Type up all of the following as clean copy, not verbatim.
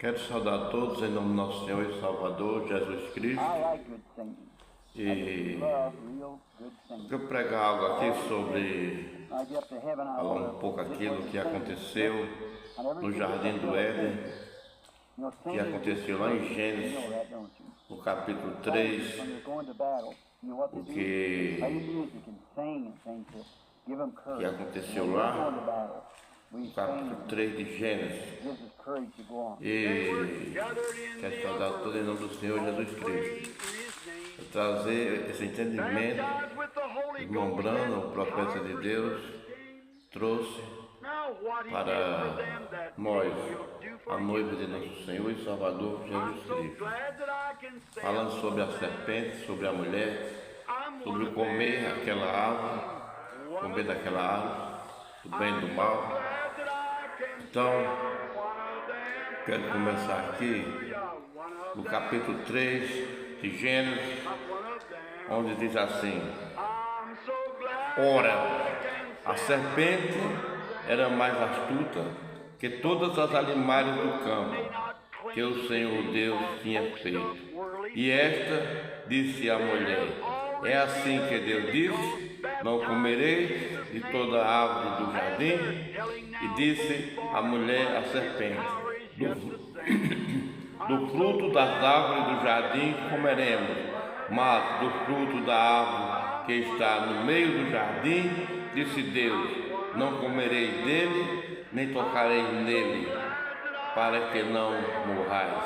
Quero saudar a todos em nome do nosso Senhor e Salvador, Jesus Cristo. E eu pregar algo aqui sobre, falar um pouco aquilo que aconteceu no Jardim do Éden, que aconteceu lá em Gênesis, no capítulo 3, o que aconteceu lá, no capítulo 3 de Gênesis. E quero saudar todo em nome do Senhor Jesus Cristo. Trazer esse entendimento, irmão Branham, o profeta de Deus, trouxe para nós, a noiva de nosso Senhor e Salvador Jesus Cristo, falando sobre a serpente, sobre a mulher, sobre comer aquela árvore, comer daquela árvore, do bem e do mal. Então, quero começar aqui no capítulo 3 de Gênesis, onde diz assim: Ora, a serpente era mais astuta que todas as animais do campo que o Senhor Deus tinha feito. E esta disse à mulher: É assim que Deus disse: Não comereis de toda a árvore do jardim. E disse a mulher à serpente: Do fruto das árvores do jardim comeremos, mas do fruto da árvore que está no meio do jardim, disse Deus: Não comereis dele, nem tocareis nele, para que não morrais.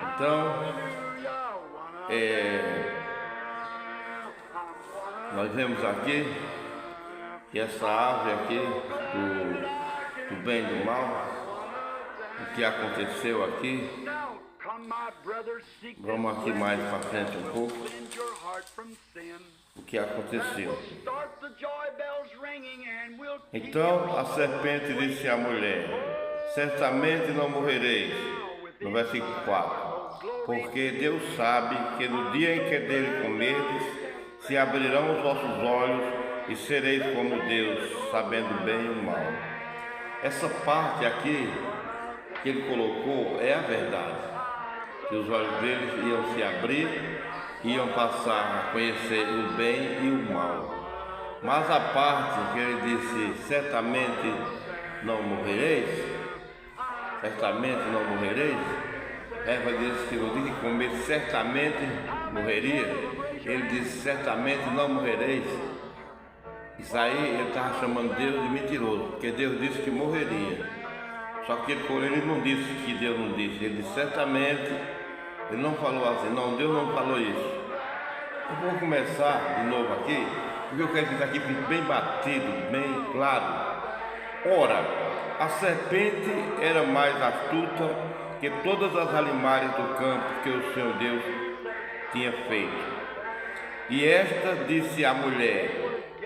Então, nós vemos aqui que essa árvore aqui do bem e do mal, o que aconteceu aqui, vamos aqui mais para frente um pouco, o que aconteceu. Então a serpente disse à mulher: Certamente não morrereis, no versículo 4, porque Deus sabe que no dia em que dele comerdes, se abrirão os vossos olhos e sereis como Deus, sabendo bem e o mal. Essa parte aqui que ele colocou é a verdade, que os olhos deles iam se abrir, iam passar a conhecer o bem e o mal. Mas a parte que ele disse: certamente não morrereis, certamente não morrereis, Eva disse que no dia que comer certamente morreria. Ele disse: certamente não morrereis. Isso aí ele estava chamando Deus de mentiroso, porque Deus disse que morreria. Só que ele não disse que Deus não disse, ele disse certamente. Ele não falou assim, não, Deus não falou isso. Eu vou começar de novo aqui, porque eu quero que isso aqui fique bem batido, bem claro. Ora, a serpente era mais astuta que todas as animais do campo que o Senhor Deus tinha feito. E esta disse à mulher: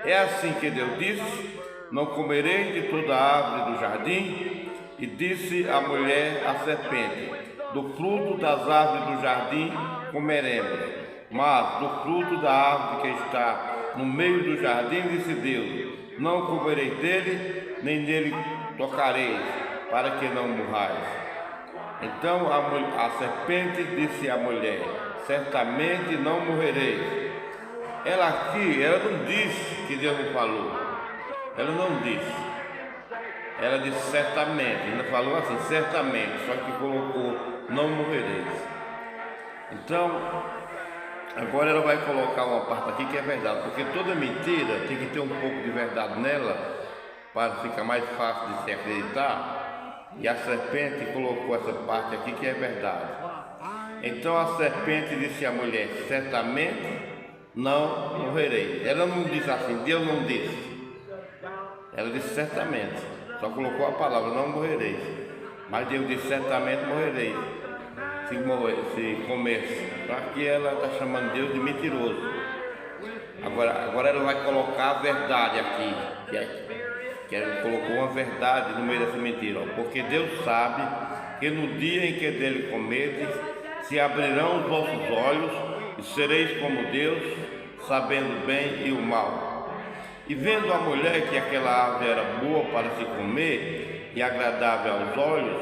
É assim que Deus disse: Não comereis de toda a árvore do jardim. E disse a mulher à serpente: Do fruto das árvores do jardim comeremos, mas do fruto da árvore que está no meio do jardim, disse Deus: Não comereis dele, nem nele tocareis, para que não morrais. Então a serpente disse à mulher: Certamente não morrereis. Ela não disse que Deus não falou. Ela não disse. Ela disse certamente. Ainda falou assim, certamente. Só que colocou: não morrereis. Então, agora ela vai colocar uma parte aqui que é verdade. Porque toda mentira tem que ter um pouco de verdade nela, para ficar mais fácil de se acreditar. E a serpente colocou essa parte aqui que é verdade. Então a serpente disse à mulher: certamente não morrerei. Ela não disse assim, Deus não disse. Ela disse certamente. Só colocou a palavra: não morrereis. Mas Deus disse: certamente morrereis, se comerse. Então aqui ela está chamando Deus de mentiroso. Agora ela vai colocar a verdade aqui, que ela colocou uma verdade no meio dessa mentira. Porque Deus sabe que no dia em que dele comerdes, se abrirão os vossos olhos e sereis como Deus, sabendo o bem e o mal. E vendo a mulher que aquela árvore era boa para se comer e agradável aos olhos,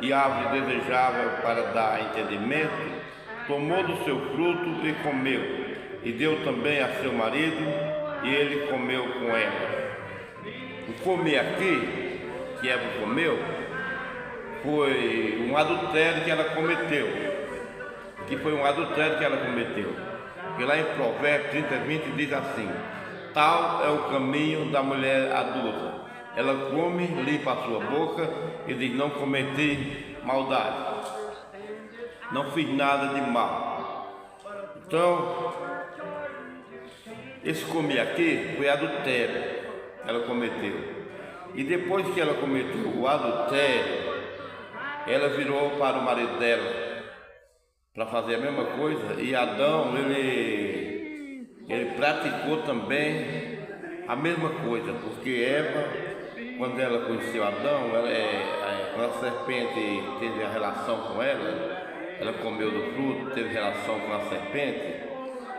e árvore desejável para dar entendimento, tomou do seu fruto e comeu, e deu também a seu marido, e ele comeu com ela. O comer aqui, que Eva comeu, foi um adultério que ela cometeu. Porque lá em Provérbios 30:20 diz assim: tal é o caminho da mulher adulta. Ela come, limpa a sua boca e diz: não cometi maldade, não fiz nada de mal. Então, esse comer aqui foi adultério que ela cometeu. E depois que ela cometeu o adultério, ela virou para o marido dela para fazer a mesma coisa, e Adão, ele praticou também a mesma coisa, porque Eva, quando ela conheceu Adão, quando a serpente teve a relação com ela comeu do fruto, teve relação com a serpente,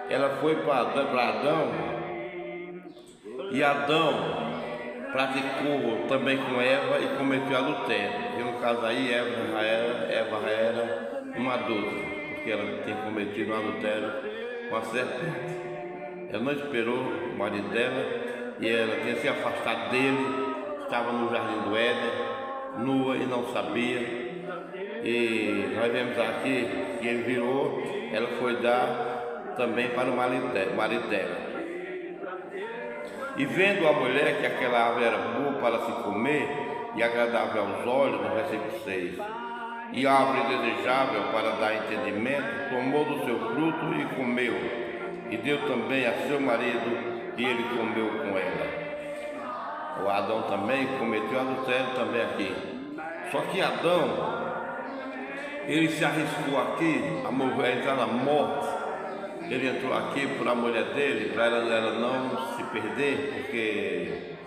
ela foi para Adão, e Adão praticou também com Eva e cometeu adultério. E no caso aí, Eva já era uma adulta, porque ela tinha cometido um adultério com a serpente. Ela não esperou o marido dela e ela tinha se afastado dele, estava no jardim do Éden, nua e não sabia. E nós vemos aqui que ele virou, ela foi dar também para o marido dela. E vendo a mulher que aquela árvore era boa para se comer e agradável aos olhos, no versículo 6, e árvore desejável para dar entendimento, tomou do seu fruto e comeu, e deu também a seu marido, e ele comeu com ela. O Adão também cometeu adultério também aqui. Só que Adão, ele se arriscou aqui a entrar na morte. Ele entrou aqui por a mulher dele, para ela não se perder, porque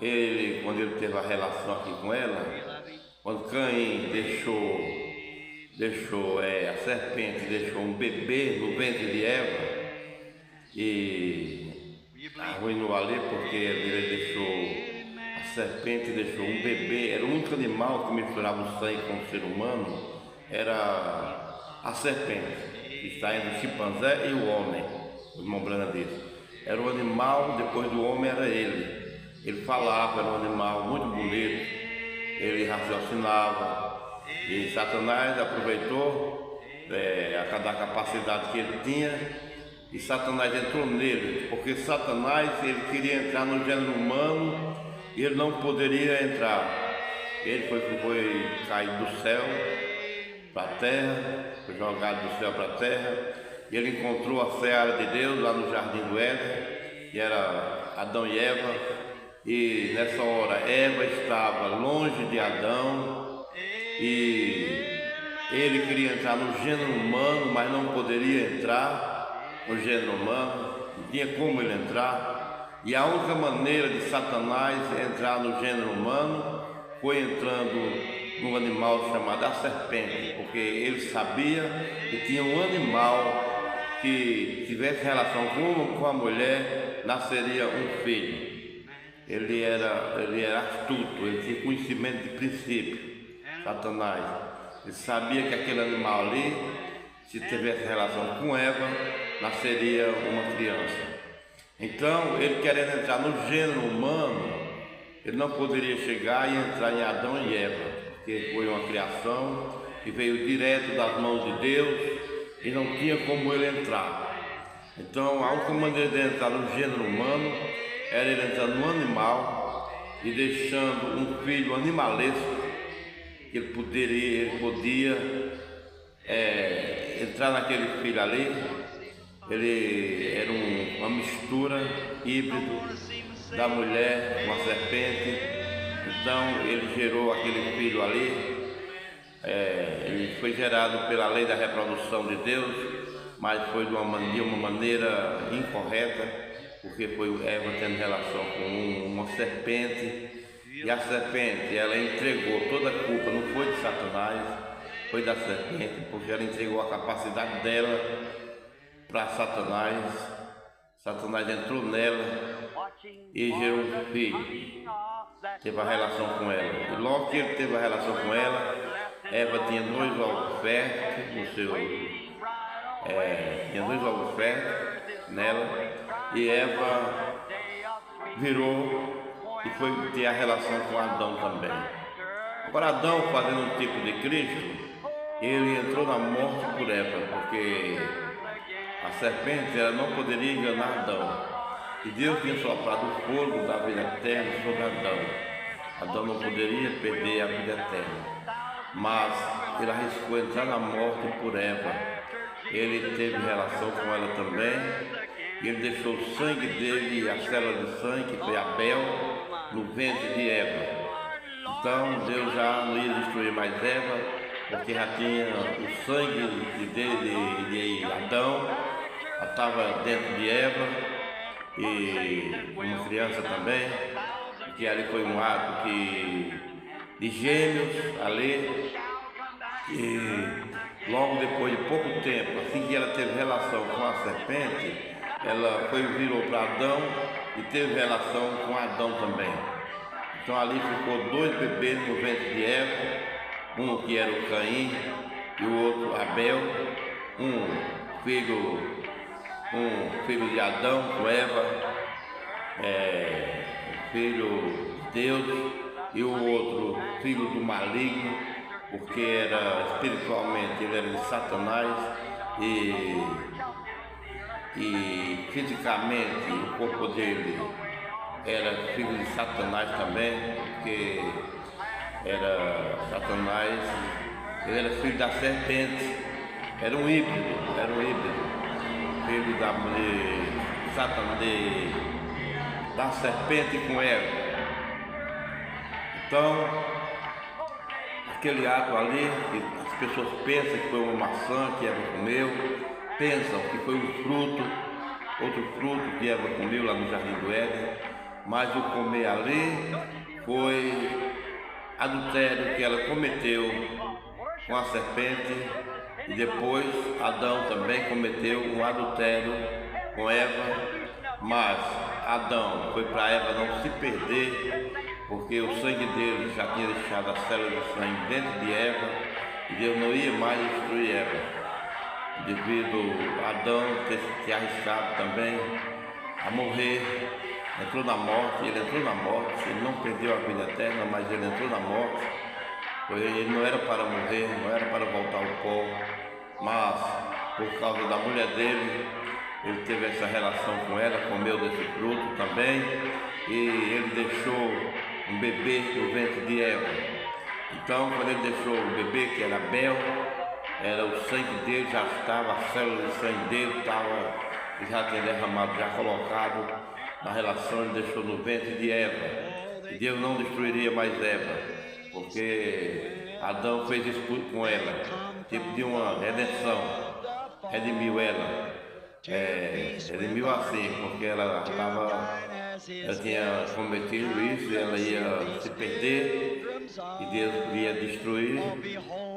ele, quando ele teve a relação aqui com ela, quando Caim deixou a serpente deixou um bebê no ventre de Eva, e arruinou ali, porque ele deixou, a serpente deixou um bebê, era o único animal que misturava o sangue com o ser humano, era a serpente. Está entre o chimpanzé e o homem, o irmão Brana disse. Era o animal, depois do homem era ele. Ele falava, era um animal muito bonito, ele raciocinava. E Satanás aproveitou a capacidade que ele tinha, e Satanás entrou nele, porque Satanás ele queria entrar no gênero humano e ele não poderia entrar. Ele foi cair do céu para a terra, foi jogado do céu para a terra, e ele encontrou a seara de Deus lá no jardim do Éden, e era Adão e Eva, e nessa hora Eva estava longe de Adão, e ele queria entrar no gênero humano, mas não poderia entrar no gênero humano, não tinha como ele entrar, e a única maneira de Satanás entrar no gênero humano foi entrando num animal chamado a serpente, porque ele sabia que tinha um animal que tivesse relação com a mulher, nasceria um filho. Ele era astuto, ele tinha conhecimento de princípio, Satanás. Ele sabia que aquele animal ali, se tivesse relação com Eva, nasceria uma criança. Então, ele querendo entrar no gênero humano, ele não poderia chegar e entrar em Adão e Eva, porque foi uma criação que veio direto das mãos de Deus e não tinha como ele entrar. Então, a única maneira de entrar no gênero humano era ele entrar no animal e deixando um filho animalesco, que ele podia entrar naquele filho ali. Ele era uma mistura híbrido da mulher com a serpente. Então ele gerou aquele filho ali, ele foi gerado pela lei da reprodução de Deus, mas foi de uma maneira incorreta, porque foi Eva tendo relação com uma serpente, e a serpente ela entregou toda a culpa, não foi de Satanás, foi da serpente, porque ela entregou a capacidade dela para Satanás. Satanás entrou nela e gerou um filho, teve a relação com ela. E logo que ele teve a relação com ela, Eva tinha 2 ovos férteis no seu. Tinha 2 ovos férteis nela, e Eva virou e foi ter a relação com Adão também. Agora, Adão, fazendo um tipo de Cristo, ele entrou na morte por Eva, porque a serpente ela não poderia enganar Adão. E Deus tinha soprado o fogo da vida eterna sobre Adão. Adão não poderia perder a vida eterna. Mas ele arriscou entrar na morte por Eva. Ele teve relação com ela também. E ele deixou o sangue dele, a célula de sangue, que foi Abel, no ventre de Eva. Então Deus já não ia destruir mais Eva, porque já tinha o sangue de Adão, já estava dentro de Eva, e uma criança também, que ali foi um ato de gêmeos ali, e logo depois de pouco tempo, assim que ela teve relação com a serpente, ela virou para Adão e teve relação com Adão também. Então ali ficou 2 bebês no ventre de Eva, um que era o Caim e o outro Abel, um filho de Adão com Eva, filho de Deus, e o outro filho do maligno, porque era espiritualmente ele era de Satanás e fisicamente o corpo dele era filho de Satanás também, porque era Satanás, ele era filho da serpente, era um híbrido, filho da serpente com Eva. Então, aquele ato ali, as pessoas pensam que foi uma maçã que Eva comeu, pensam que foi um fruto, outro fruto que Eva comeu lá no Jardim do Éden, mas o comer ali foi adultério que ela cometeu com a serpente, e depois Adão também cometeu um adultério com Eva, mas Adão foi para Eva não se perder, porque o sangue dele já tinha deixado a célula de sangue dentro de Eva, e Deus não ia mais destruir Eva, devido a Adão ter se arriscado também a morrer. Entrou na morte, ele não perdeu a vida eterna, mas ele entrou na morte. Ele não era para morrer, não era para voltar ao pó, mas por causa da mulher dele, ele teve essa relação com ela, comeu desse fruto também, e ele deixou um bebê no ventre de Eva. Então, quando ele deixou o bebê, que era Abel, o sangue dele já estava, a célula de sangue dele já tinha derramado, já colocado na relação, ele deixou no ventre de Eva. E Deus não destruiria mais Eva, porque Adão fez isso com ela, tipo de uma redenção, redimiu ela, redimiu assim, porque ela tinha cometido isso, e ela ia se perder, e Deus ia destruir,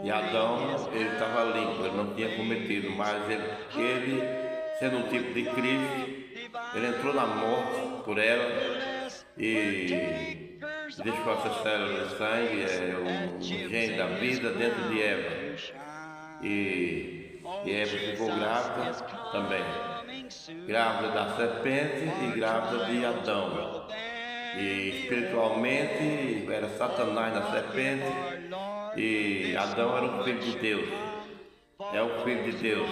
e Adão, ele estava limpo, ele não tinha cometido, mas ele sendo um tipo de Cristo, ele entrou na morte por ela e deixou essa célula de sangue, um gene da vida dentro de Eva. E Eva ficou grávida também, grávida da serpente e grávida de Adão. E espiritualmente era Satanás na serpente, e Adão era o filho de Deus, é o filho de Deus.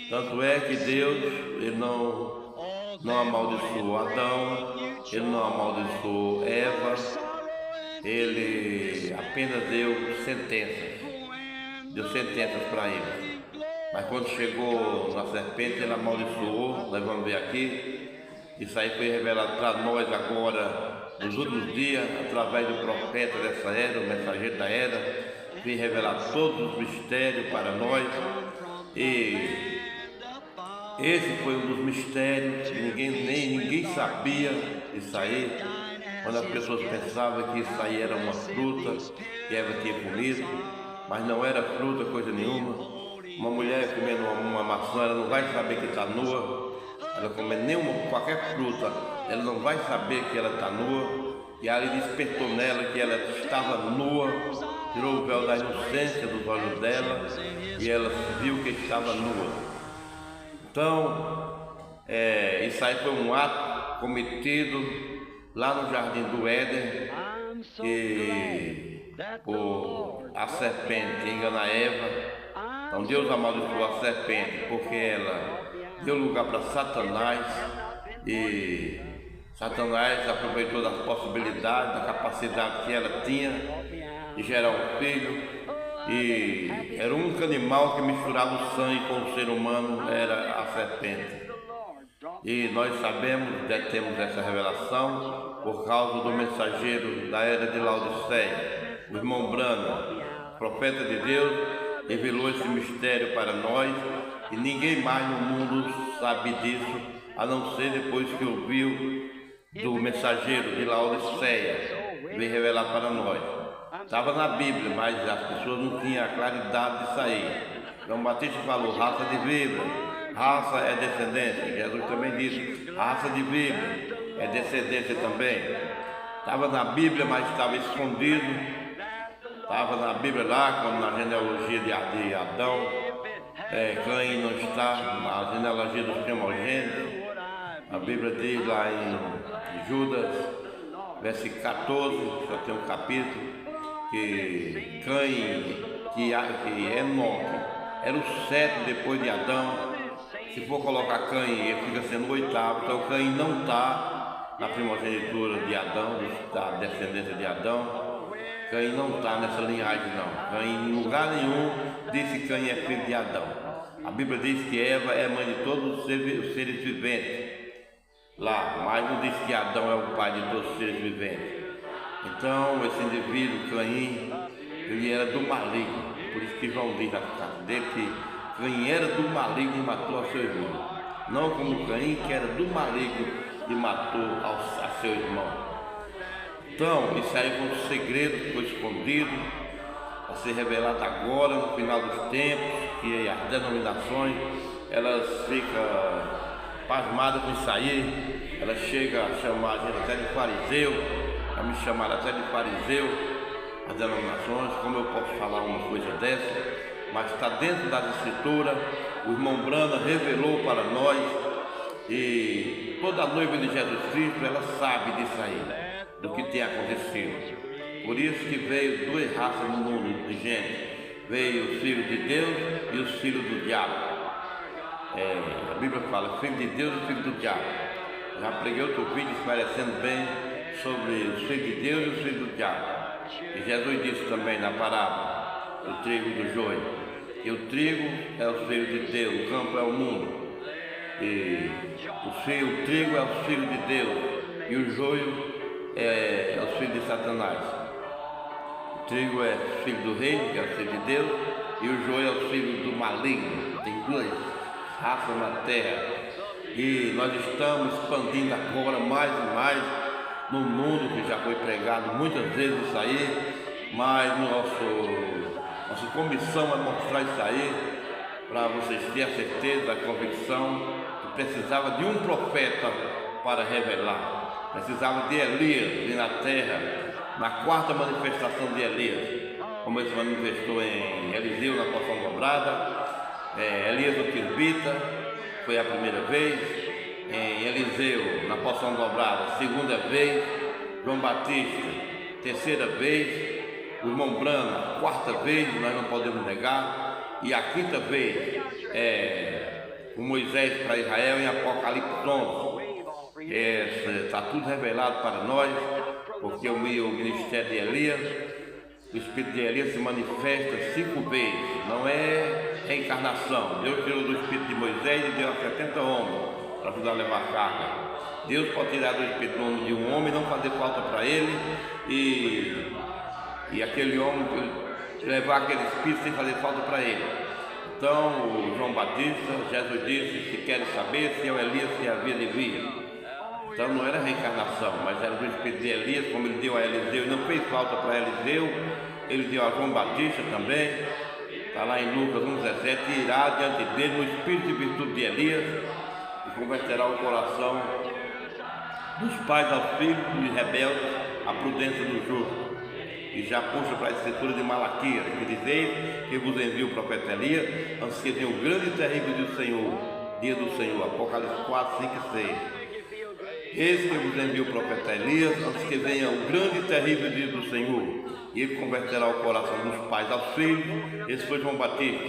Tanto é que Deus, ele não amaldiçoou Adão, ele não amaldiçoou Eva, ele apenas deu sentenças para eles. Mas quando chegou na serpente, ele amaldiçoou, nós vamos ver aqui. Isso aí foi revelado para nós agora, nos últimos dias, através do profeta dessa era, o mensageiro da era, foi revelado todos os mistérios para nós. E esse foi um dos mistérios que ninguém sabia isso aí, quando as pessoas pensavam que isso aí era uma fruta que Eva tinha comido, mas não era fruta, coisa nenhuma. Uma mulher comendo uma maçã, ela não vai saber que está nua. Ela comendo qualquer fruta, ela não vai saber que ela está nua, e ali despertou nela que ela estava nua, tirou o véu da inocência dos olhos dela e ela viu que estava nua. Então, isso aí foi um ato cometido lá no Jardim do Éden, por a serpente enganar Eva. Então Deus amaldiçoou a serpente porque ela deu lugar para Satanás, e Satanás aproveitou das possibilidades, da capacidade que ela tinha de gerar um filho, e era o único animal que misturava o sangue com o ser humano, era a serpente. E nós sabemos, temos essa revelação por causa do mensageiro da era de Laodiceia, o irmão Branham, profeta de Deus, revelou esse mistério para nós, e ninguém mais no mundo sabe disso, a não ser depois que ouviu do mensageiro de Laodiceia, veio revelar para nós. Estava na Bíblia, mas as pessoas não tinham a claridade disso aí. João Batista falou, raça de víbora, raça é descendência. Jesus também disse, raça de víbora é descendência também. Estava na Bíblia, mas estava escondido. Estava na Bíblia lá, quando na genealogia de Adão, Caim não está na genealogia dos primogênitos. A Bíblia diz lá em Judas, versículo 14, só tem um capítulo, que Caim, que Enoque, era o sétimo depois de Adão. Se for colocar Caim, ele fica sendo o oitavo. Então Caim não está na primogenitura de Adão, da descendência de Adão. Caim não está nessa linhagem não. Caim em lugar nenhum diz que Caim é filho de Adão. A Bíblia diz que Eva é mãe de todos os seres viventes lá, mas não diz que Adão é o pai de todos os seres viventes. Então esse indivíduo, Caim, ele era do maligno. Por isso que João diz na carta dele que Caim era do maligno e matou a seu irmão. Não como Caim, que era do maligno e matou a seu irmão. Então, isso aí foi um segredo que foi escondido, a ser revelado agora, no final dos tempos, que as denominações, elas ficam pasmadas com isso aí, elas chegam a chamar a gente até de fariseu, a me chamar até de fariseu, as denominações. Como eu posso falar uma coisa dessa? Mas está dentro das escrituras. O irmão Branham revelou para nós, e toda a noiva de Jesus Cristo, ela sabe disso aí, do que tem acontecido. Por isso que veio duas raças no mundo de gente. Veio os filhos de Deus e os filhos do diabo. A Bíblia fala filho de Deus e filho do diabo. Já preguei outro vídeo esclarecendo bem sobre os filhos de Deus e os filhos do diabo. E Jesus disse também na parábola do trigo e do joio, que o trigo é os filhos de Deus, o campo é o mundo. E o trigo é os filhos de Deus e o joio é os filhos de Satanás. O trigo é o filho do reino, que é o filho de Deus, e o joio é o filho do maligno. Tem duas raças na terra. E nós estamos expandindo agora mais e mais no mundo, que já foi pregado muitas vezes isso aí, mas nossa comissão é mostrar isso aí, para vocês terem a certeza, a convicção que precisava de um profeta para revelar. Precisava de Elias vir na terra, na quarta manifestação de Elias, como ele se manifestou em Eliseu na porção dobrada, Elias o Tisbita foi a primeira vez, em Eliseu na porção dobrada, segunda vez, João Batista, terceira vez, o irmão Branham, quarta vez, nós não podemos negar, e a quinta vez o Moisés para Israel em Apocalipse 11. Está tudo revelado para nós, porque o ministério de Elias, o espírito de Elias se manifesta 5 vezes, não é reencarnação. Deus tirou do espírito de Moisés e deu a 70 homens para ajudar a levar a carga. Deus pode tirar do espírito de um homem e não fazer falta para ele, e aquele homem levar aquele espírito sem fazer falta para ele. Então, o João Batista, Jesus disse, se querem saber se é o Elias que havia de vir. Então não era reencarnação, mas era do espírito de Elias, como ele deu a Eliseu, e não fez falta para Eliseu, ele deu a João Batista também, está lá em Lucas 1,17, e irá diante dele no espírito e virtude de Elias, e converterá o coração dos pais aos filhos e rebeldes a prudência do justo. E já puxa para a escritura de Malaquias, que diz: eis que vos envia o profeta Elias, antes que venha o grande e terrível dia do Senhor. Apocalipse 4, 5 e 6. Eis que vos envia o profeta Elias, antes que venha o grande e terrível dia do Senhor. E ele converterá o coração dos pais aos filhos. Esse foi João Batista.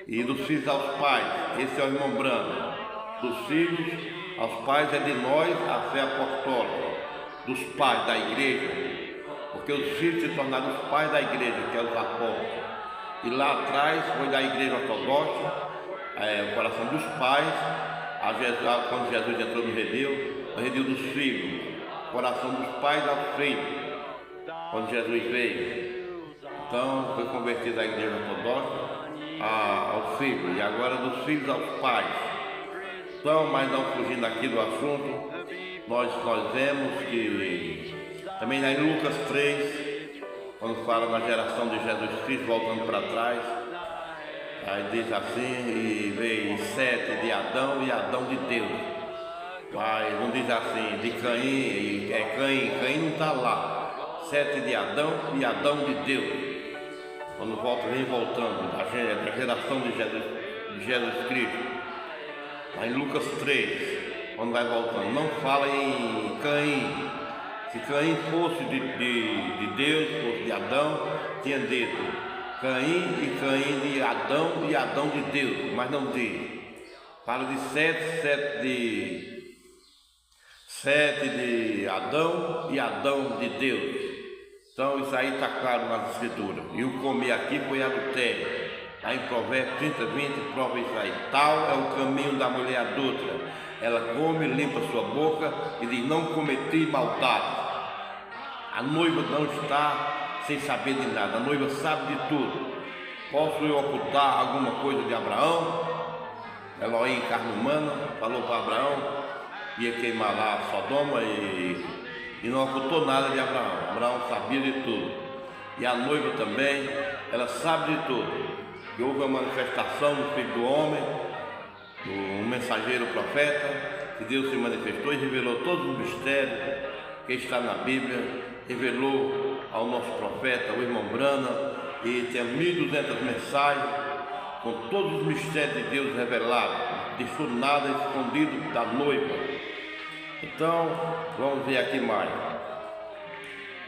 E dos filhos aos pais, esse é o irmão Branco. Dos filhos aos pais é de nós a fé apostólica. Dos pais da igreja, porque os filhos se tornaram os pais da igreja, que é os apóstolos. E lá atrás foi da igreja ortodoxa, o coração dos pais, quando Jesus entrou no redil dos filhos, coração dos pais aos filhos, quando Jesus veio. Então foi convertido a igreja ortodoxa aos filhos, e agora dos filhos aos pais. Então, mas não fugindo aqui do assunto, nós vemos que também lá em Lucas 3, quando fala na geração de Jesus Cristo, voltando para trás, aí diz assim: e veio Sete de Adão e Adão de Deus. Mas não diz assim, de Caim, Caim não está lá. Sete de Adão e Adão de Deus. Quando vem voltando da geração de Jesus Cristo. Lá em Lucas 3, quando vai voltando, não fala em Caim. Se Caim fosse de Deus, fosse de Adão, tinha dito Caim de Adão e Adão de Deus, mas não diz. Fala de sete de Adão e Adão de Deus. Então isso aí está claro nas escrituras. E o comer aqui foi adultério. Aí em Provérbios 30, 20, prova isso aí. Tal é o caminho da mulher adulta. Ela come, limpa sua boca e diz: não cometi maldade. A noiva não está sem saber de nada. A noiva sabe de tudo. Posso eu ocultar alguma coisa de Abraão? Elohim, carne humana, falou para Abraão, ia queimar lá Sodoma e não ocultou nada de Abraão. Abraão sabia de tudo. E a noiva também, ela sabe de tudo. E houve a manifestação do Filho do Homem, do mensageiro profeta, que Deus se manifestou e revelou todos os mistérios que está na Bíblia, revelou ao nosso profeta, o irmão Brana, e tem 1.200 mensagens com todos os mistérios de Deus revelados, deixou nada escondido da noiva. Então, vamos ver aqui mais.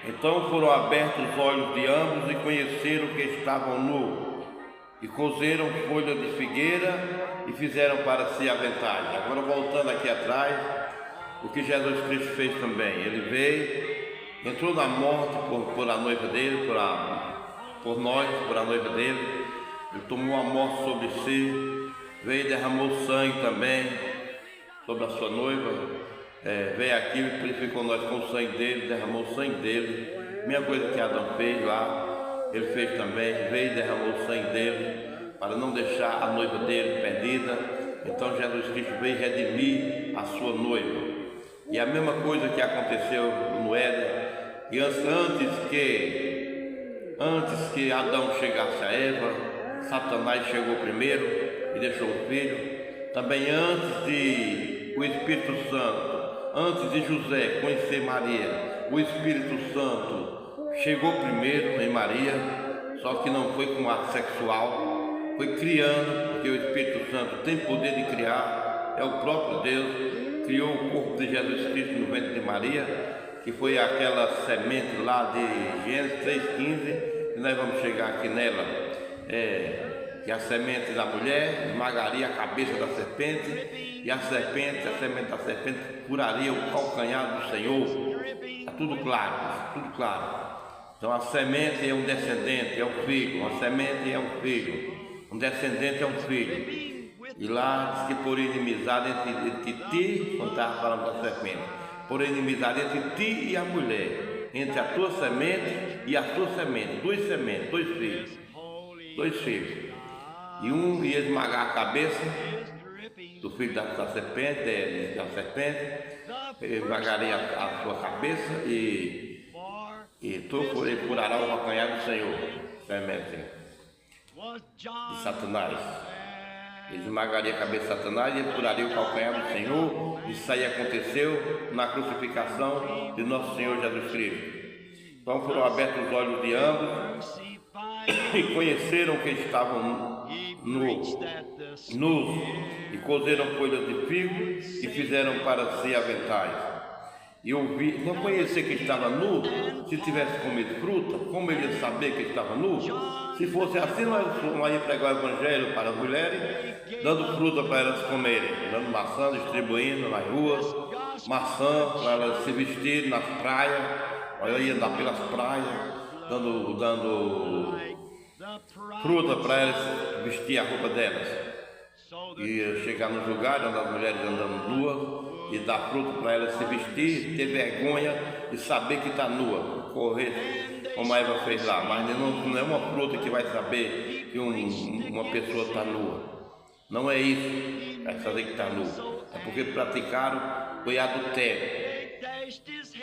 Então foram abertos os olhos de ambos e conheceram que estavam nus. E cozeram folha de figueira e fizeram para si aventais. Agora voltando aqui atrás, o que Jesus Cristo fez também. Ele veio, entrou na morte por a noiva dele, por nós, por a noiva dele. Ele tomou a morte sobre si, veio e derramou sangue também sobre a sua noiva. Veio aqui e purificou nós com o sangue dele, derramou o sangue dele. Mesma coisa que Adão fez lá. Ele fez também, veio e derramou o sangue dele, para não deixar a noiva dele perdida. Então Jesus Cristo veio redimir a sua noiva. E a mesma coisa que aconteceu no Éden, e antes que Adão chegasse a Eva, Satanás chegou primeiro e deixou o filho. Também antes de o Espírito Santo, antes de José conhecer Maria, o Espírito Santo chegou primeiro em Maria, só que não foi com ato sexual, foi criando, porque o Espírito Santo tem poder de criar, é o próprio Deus, criou o corpo de Jesus Cristo no ventre de Maria, que foi aquela semente lá de Gênesis 3,15, que nós vamos chegar aqui nela, que a semente da mulher esmagaria a cabeça da serpente, e a semente da serpente curaria o calcanhar do Senhor. Está tudo claro. Então a semente é um descendente, é um filho, uma semente é um filho, um descendente é um filho. E lá diz que por inimizade entre ti, quando estava falando da serpente, por inimizade entre ti e a mulher, entre a tua semente e a sua semente, duas sementes, dois filhos. E um ia esmagar a cabeça do filho da serpente, esmagaria a sua cabeça e tu curará o calcanhar do Senhor, semente de Satanás. Ele esmagaria a cabeça de Satanás e ele furaria o calcanhar do Senhor. Isso aí aconteceu na crucificação de nosso Senhor Jesus Cristo. Então foram abertos os olhos de ambos e conheceram que estavam nus e cozeram folhas de figo e fizeram para si aventais. E não conhecer que estava nu, se tivesse comido fruta, como ele ia saber que estava nu? Se fosse assim, nós ia pregar o evangelho para as mulheres, dando fruta para elas comerem, dando maçã, distribuindo nas ruas, maçã para elas se vestirem nas praias, eu ia andar pelas praias, dando fruta para elas vestir a roupa delas. E chegar nos lugares onde as mulheres andando nuas, e dar fruta para elas se vestir, ter vergonha e saber que está nua, correr como a Eva fez lá. Mas não é uma fruta que vai saber que uma pessoa está nua. Não é isso, vai saber que está nua. É porque praticaram, foi adultério,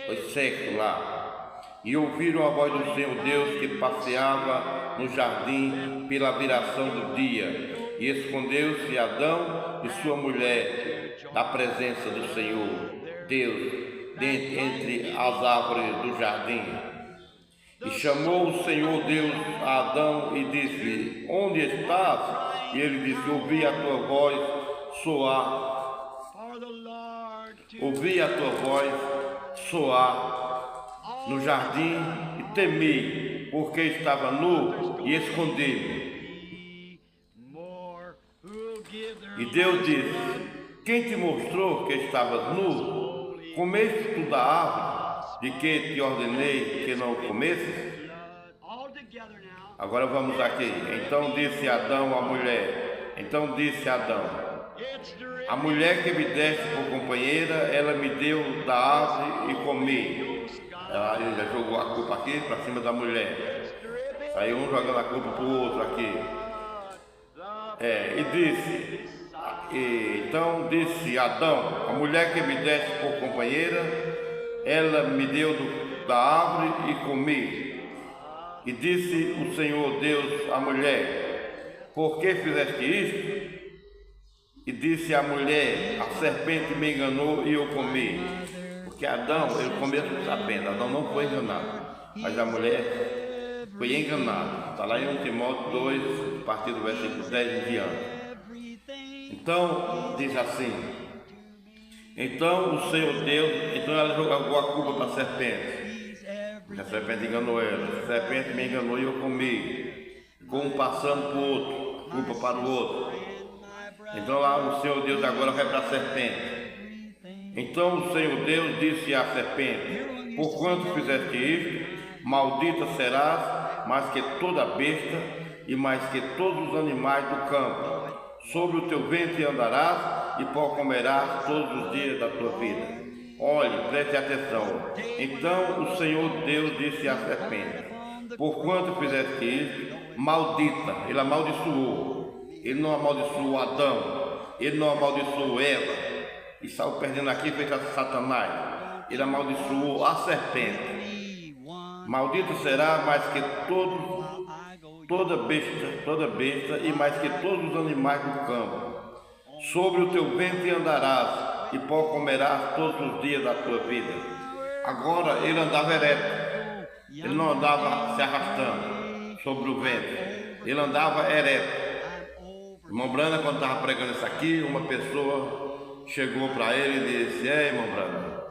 foi sexo lá. E ouviram a voz do Senhor Deus que passeava no jardim pela viração do dia. E escondeu-se Adão e sua mulher da presença do Senhor Deus entre as árvores do jardim. E chamou o Senhor Deus a Adão e disse: onde estás? E ele disse: ouvi a tua voz soar no jardim e temi, porque estava nu e escondi-me. E Deus disse: quem te mostrou que estavas nu? Comeste tu da árvore de que te ordenei que não comesses? Agora vamos aqui. Então disse Adão à mulher: a mulher que me deste por companheira, ela me deu da árvore e comi. Ele já jogou a culpa aqui para cima da mulher. Saiu um jogando a culpa para o outro aqui. Então disse Adão: a mulher que me deste por companheira, ela me deu da árvore e comi. E disse o Senhor Deus à mulher: por que fizeste isto? E disse a mulher: a serpente me enganou e eu comi. Porque Adão, ele comeu com serpente. Adão não foi enganado, mas a mulher foi enganada. Está lá em 1 Timóteo 2, a partir do versículo 10 em diante. Então, diz assim: então o Senhor Deus, então ela jogou a culpa para a serpente. A serpente enganou ela. A serpente me enganou e eu comi. Um passando para o outro, culpa para o outro. Então lá o Senhor Deus agora vai para a serpente. Então o Senhor Deus disse à serpente: porquanto fizeste isto, maldita serás mais que toda besta e mais que todos os animais do campo. Sobre o teu ventre andarás e pó comerás todos os dias da tua vida. Olhe, preste atenção. Então o Senhor Deus disse à serpente: porquanto fizeste isto, maldita. Ele amaldiçoou. Ele não amaldiçoou Adão, ele não amaldiçoou Eva e saiu perdendo aqui feito a Satanás. Ele amaldiçoou a serpente. Maldito será mais que toda besta e mais que todos os animais do campo. Sobre o teu ventre andarás e pó comerás todos os dias da tua vida. Agora ele andava ereto, ele não andava se arrastando sobre o ventre, ele andava ereto. Irmão Brana, quando estava pregando isso aqui, uma pessoa chegou para ele e disse: ei, irmão Brana,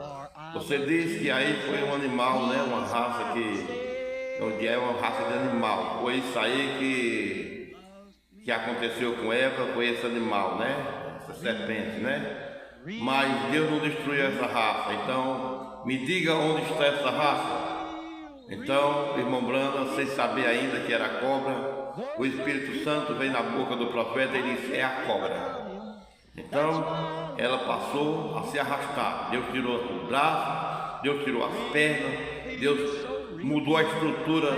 você disse que aí foi um animal, né? Uma raça onde é uma raça de animal. Foi isso aí que aconteceu com Eva, foi esse animal, né? Essa serpente, né? Mas Deus não destruiu essa raça. Então, me diga onde está essa raça. Então, irmão Brana, sem saber ainda que era cobra, o Espírito Santo veio na boca do profeta e disse: é a cobra. Então ela passou a se arrastar. Deus tirou os braços, Deus tirou as pernas, Deus mudou a estrutura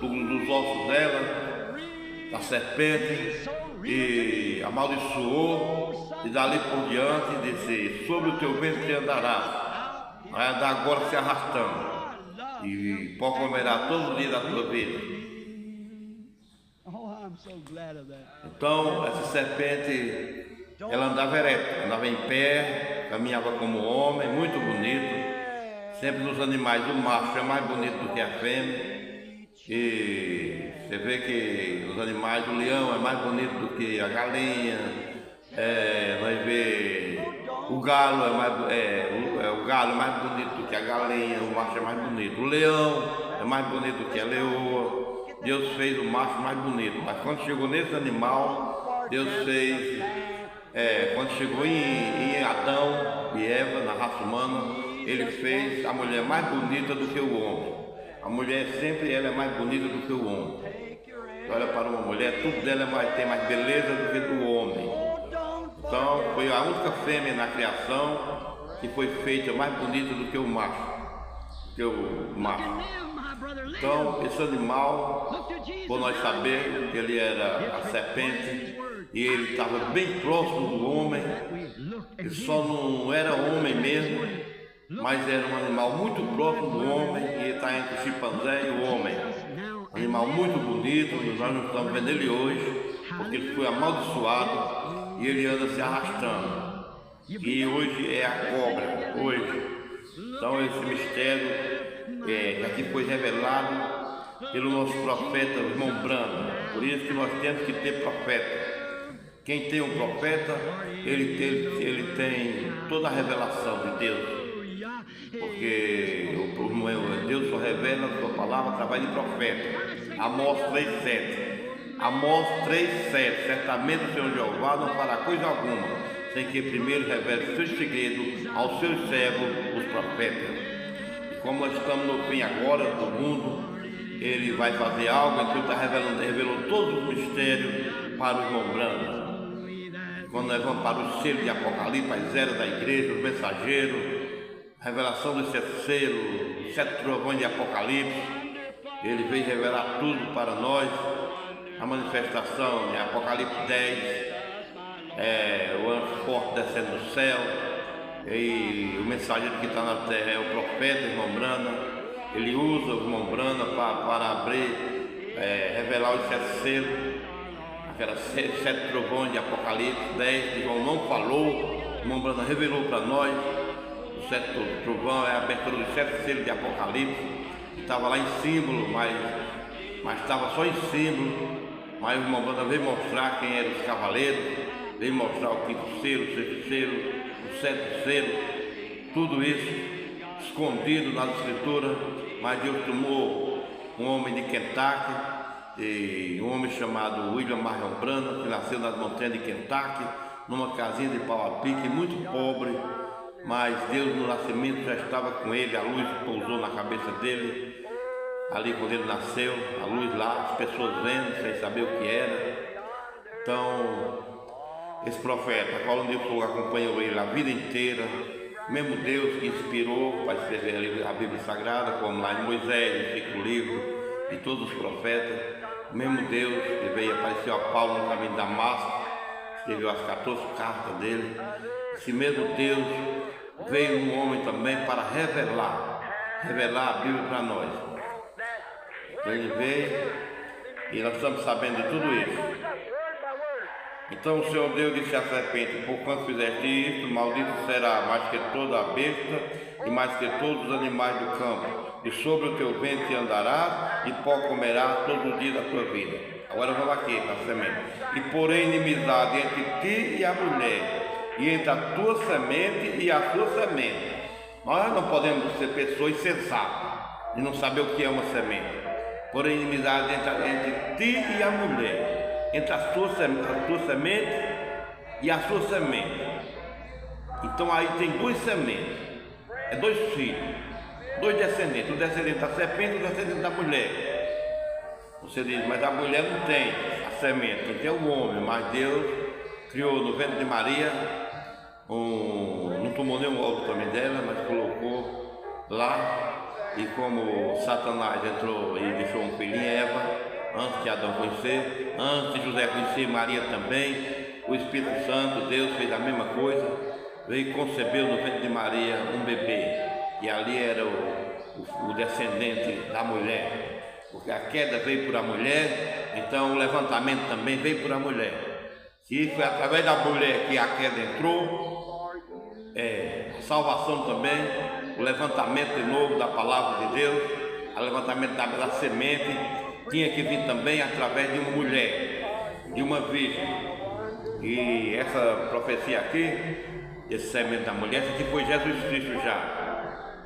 dos ossos dela, da serpente, e amaldiçoou. E dali por diante disse: sobre o teu ventre andarás. Vai andar agora se arrastando e pó comerá todos os dias da tua vida. Então, essa serpente, ela andava ereta, andava em pé, caminhava como homem, muito bonito. Sempre nos animais, o macho é mais bonito do que a fêmea. E você vê que os animais, o leão é mais bonito do que a galinha. Nós vê o galo o galo é mais bonito do que a galinha, o macho é mais bonito. O leão é mais bonito do que a leoa. Deus fez o macho mais bonito. Mas quando chegou nesse animal, Deus fez, quando chegou em Adão e Eva, na raça humana, ele fez a mulher mais bonita do que o homem. A mulher sempre ela é mais bonita do que o homem. Você olha para uma mulher, tudo dela tem mais beleza do que do homem. Então foi a única fêmea na criação que foi feita mais bonita do que o macho. Então esse animal, por nós saber que ele era a serpente e ele estava bem próximo do homem, ele só não era homem mesmo, mas era um animal muito próximo do homem, e ele está entre o chimpanzé e o homem. Um animal muito bonito, nós não estamos vendo ele hoje, porque ele foi amaldiçoado e ele anda se arrastando. E hoje é a cobra, hoje. Então esse mistério que aqui foi revelado pelo nosso profeta, o irmão Branham. Por isso que nós temos que ter profeta. Quem tem um profeta, ele tem toda a revelação de Deus. Porque Deus só revela a sua palavra através de profeta. Amós 3,7. Amós 3,7. Certamente o Senhor Jeová não fará coisa alguma sem que primeiro revele os seus segredos aos seus servos, os profetas. E como nós estamos no fim agora do mundo, ele vai fazer algo, então ele revelou todos os mistérios para o irmão Branham. Quando nós vamos para o selo de Apocalipse, as eras da igreja, os mensageiros, revelação dos 7 selos, os 7 trovões de Apocalipse, ele veio revelar tudo para nós. A manifestação de Apocalipse 10, o anjo forte descendo do céu, e o mensageiro que está na terra é o profeta, o irmão Branham. Ele usa o irmão Branham para abrir, revelar os 7 selos, aquelas 7 trovões de Apocalipse 10, que João não falou, o irmão Branham revelou para nós. O 7 trovão é a abertura dos 7 selos de Apocalipse, que estava lá em símbolo, mas estava só em símbolo. Mas o irmão Branham veio mostrar quem eram os cavaleiros, veio mostrar o 5º selo, o 6º selo, o 7º selo, tudo isso escondido nas escrituras. Mas Deus tomou um homem de Kentucky, e um homem chamado William Marion Branham, que nasceu nas montanhas de Kentucky, numa casinha de pau a pique, muito pobre. Mas Deus no nascimento já estava com ele, a luz pousou na cabeça dele, ali quando ele nasceu, a luz lá, as pessoas vendo, sem saber o que era. Então, esse profeta, a coluna de fogo acompanhou ele a vida inteira, mesmo Deus que inspirou para escrever a Bíblia Sagrada, como lá em Moisés, no 5º livro, de todos os profetas, mesmo Deus que veio aparecer a Paulo no caminho de Damasco, escreveu as 14 cartas dele. Esse mesmo Deus veio um homem também para revelar a Bíblia para nós. Então ele veio e nós estamos sabendo de tudo isso. Então o Senhor Deus disse à serpente: por quanto fizeste isto, maldito será mais que toda a besta e mais que todos os animais do campo. E sobre o teu ventre andarás e pó comerás todos os dias da tua vida. Agora vamos aqui para a semente. E porém inimizade entre ti e a mulher, e entre a tua semente e a sua semente. Nós não podemos ser pessoas insensatas e não saber o que é uma semente. Porém inimizade entre ti e a mulher, entre a tua semente e a sua semente. Então aí tem 2 sementes, 2 filhos, 2 descendentes, o descendente da serpente e o descendente da mulher. Você diz, mas a mulher não tem a semente, quem tem é o homem. Mas Deus criou no ventre de Maria, não tomou nenhum ovo também dela, mas colocou lá. E como Satanás entrou e deixou um filhinho em Eva, antes de Adão conhecer, antes de José conhecer Maria também, o Espírito Santo, Deus fez a mesma coisa, veio e concebeu no ventre de Maria um bebê, e ali era o descendente da mulher. porque a queda veio por a mulher, então o levantamento também veio por a mulher. Se foi através da mulher que a queda entrou, a salvação também, o levantamento de novo da palavra de Deus, o levantamento da semente, tinha que vir também através de uma mulher, de uma virgem. E essa profecia aqui, esse semente da mulher, esse aqui foi Jesus Cristo já,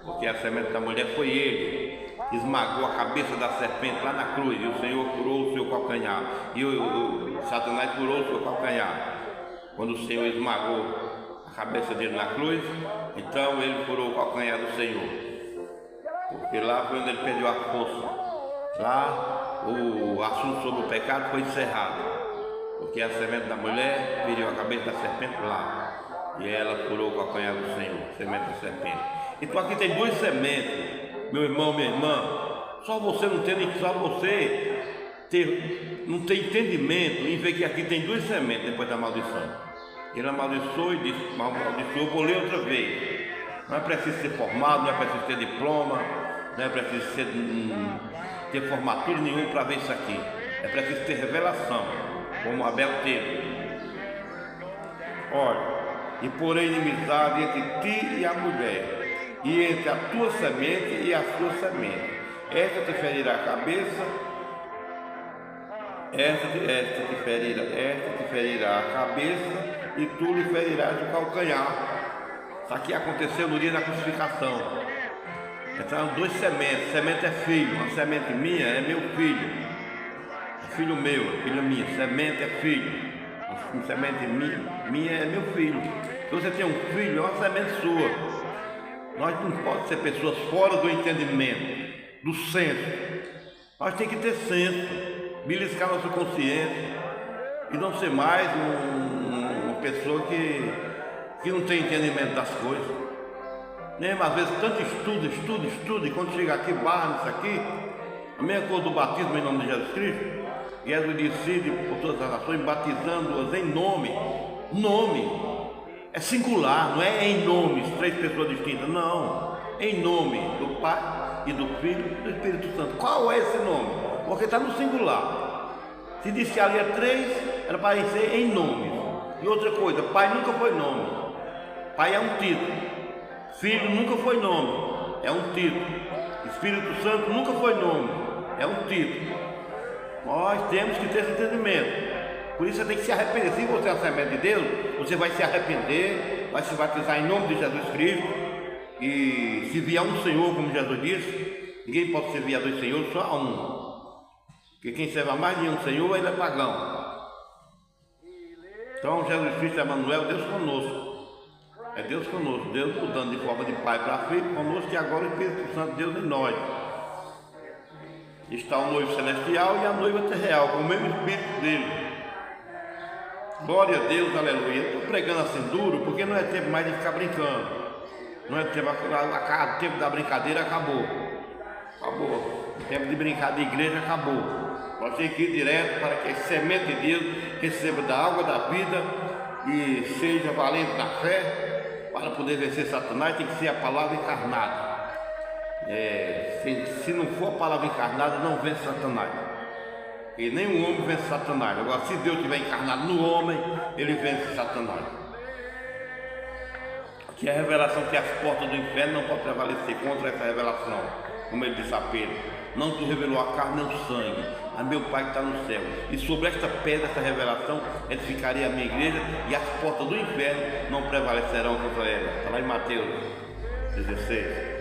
porque a semente da mulher foi ele, que esmagou a cabeça da serpente lá na cruz, e o Senhor curou o seu calcanhar, e o Satanás curou o seu calcanhar. Quando o Senhor esmagou a cabeça dele na cruz, então ele curou o calcanhar do Senhor, porque lá foi onde ele perdeu a força. Lá o assunto sobre o pecado foi encerrado, porque a semente da mulher feriu a cabeça da serpente lá, e ela curou o calcanhar do Senhor, semente da serpente. Então aqui tem duas sementes, meu irmão, minha irmã. Só você não tem não tem entendimento em ver que aqui tem duas sementes depois da maldição. Ele amaldiçoou e disse, amaldiçoou, vou ler outra vez. Não é preciso ser formado, não é preciso ter diploma, não é preciso ter formatura nenhuma para ver isso aqui. É preciso ter revelação, como Abel teve. Olha, e porém inimizade entre ti e a mulher, e entre a tua semente e a sua semente. Esta te ferirá a cabeça, esta te ferirá a cabeça, e tu lhe ferirás o calcanhar. Isso aqui aconteceu no dia da crucificação. Então, duas sementes. Semente é filho, uma semente minha é meu filho, é filho meu, é filho minha. Semente é filho, uma semente minha é meu filho. Se você tem um filho, é uma semente sua. Nós não podemos ser pessoas fora do entendimento, do senso. Nós temos que ter senso, beliscar nossa consciência e não ser mais uma pessoa que não tem entendimento das coisas. Mesmo às vezes tanto estuda, e quando chega aqui, barra nisso aqui, a mesma coisa do batismo em nome de Jesus Cristo. Jesus decide por todas as nações, batizando-as em nome. Nome é singular, não é em nomes, três pessoas distintas, não. Em nome do Pai e do Filho e do Espírito Santo. Qual é esse nome? Porque está no singular. Se disse que ali é três, era para ser em nome. E outra coisa, Pai nunca foi nome. Pai é um título. Filho nunca foi nome, é um título. Espírito Santo nunca foi nome, é um título. Nós temos que ter esse entendimento. Por isso você tem que se arrepender. Se você é a semente de Deus, você vai se arrepender, vai se batizar em nome de Jesus Cristo. E se vier um Senhor, como Jesus disse, ninguém pode servir a dois senhores, só a um. Porque quem serve a mais de um Senhor, ele é pagão. Então Jesus Cristo é Emmanuel, Deus conosco. É Deus conosco, Deus mudando de forma de pai para filho conosco, e agora o Espírito Santo, Deus em nós. Está o noivo celestial e a noiva terreal, com o mesmo Espírito dele. Glória a Deus, aleluia. Estou pregando assim duro, porque não é tempo mais de ficar brincando. Não é tempo, o tempo da brincadeira acabou. Acabou. O tempo de brincar de igreja acabou. Nós temos que ir direto para que a semente de Deus receba da água da vida e seja valente na fé. Para poder vencer Satanás tem que ser a palavra encarnada. Se não for a palavra encarnada, não vence Satanás. E nem o homem vence Satanás. Agora, se Deus estiver encarnado no homem, ele vence Satanás. Que a revelação que as portas do inferno não podem prevalecer contra essa revelação. Como ele disse a Pedro: não te revelou a carne nem o sangue, a meu Pai que está no céu. E sobre esta pedra, esta revelação, edificaria a minha igreja, e as portas do inferno não prevalecerão contra ela. Está lá em Mateus 16.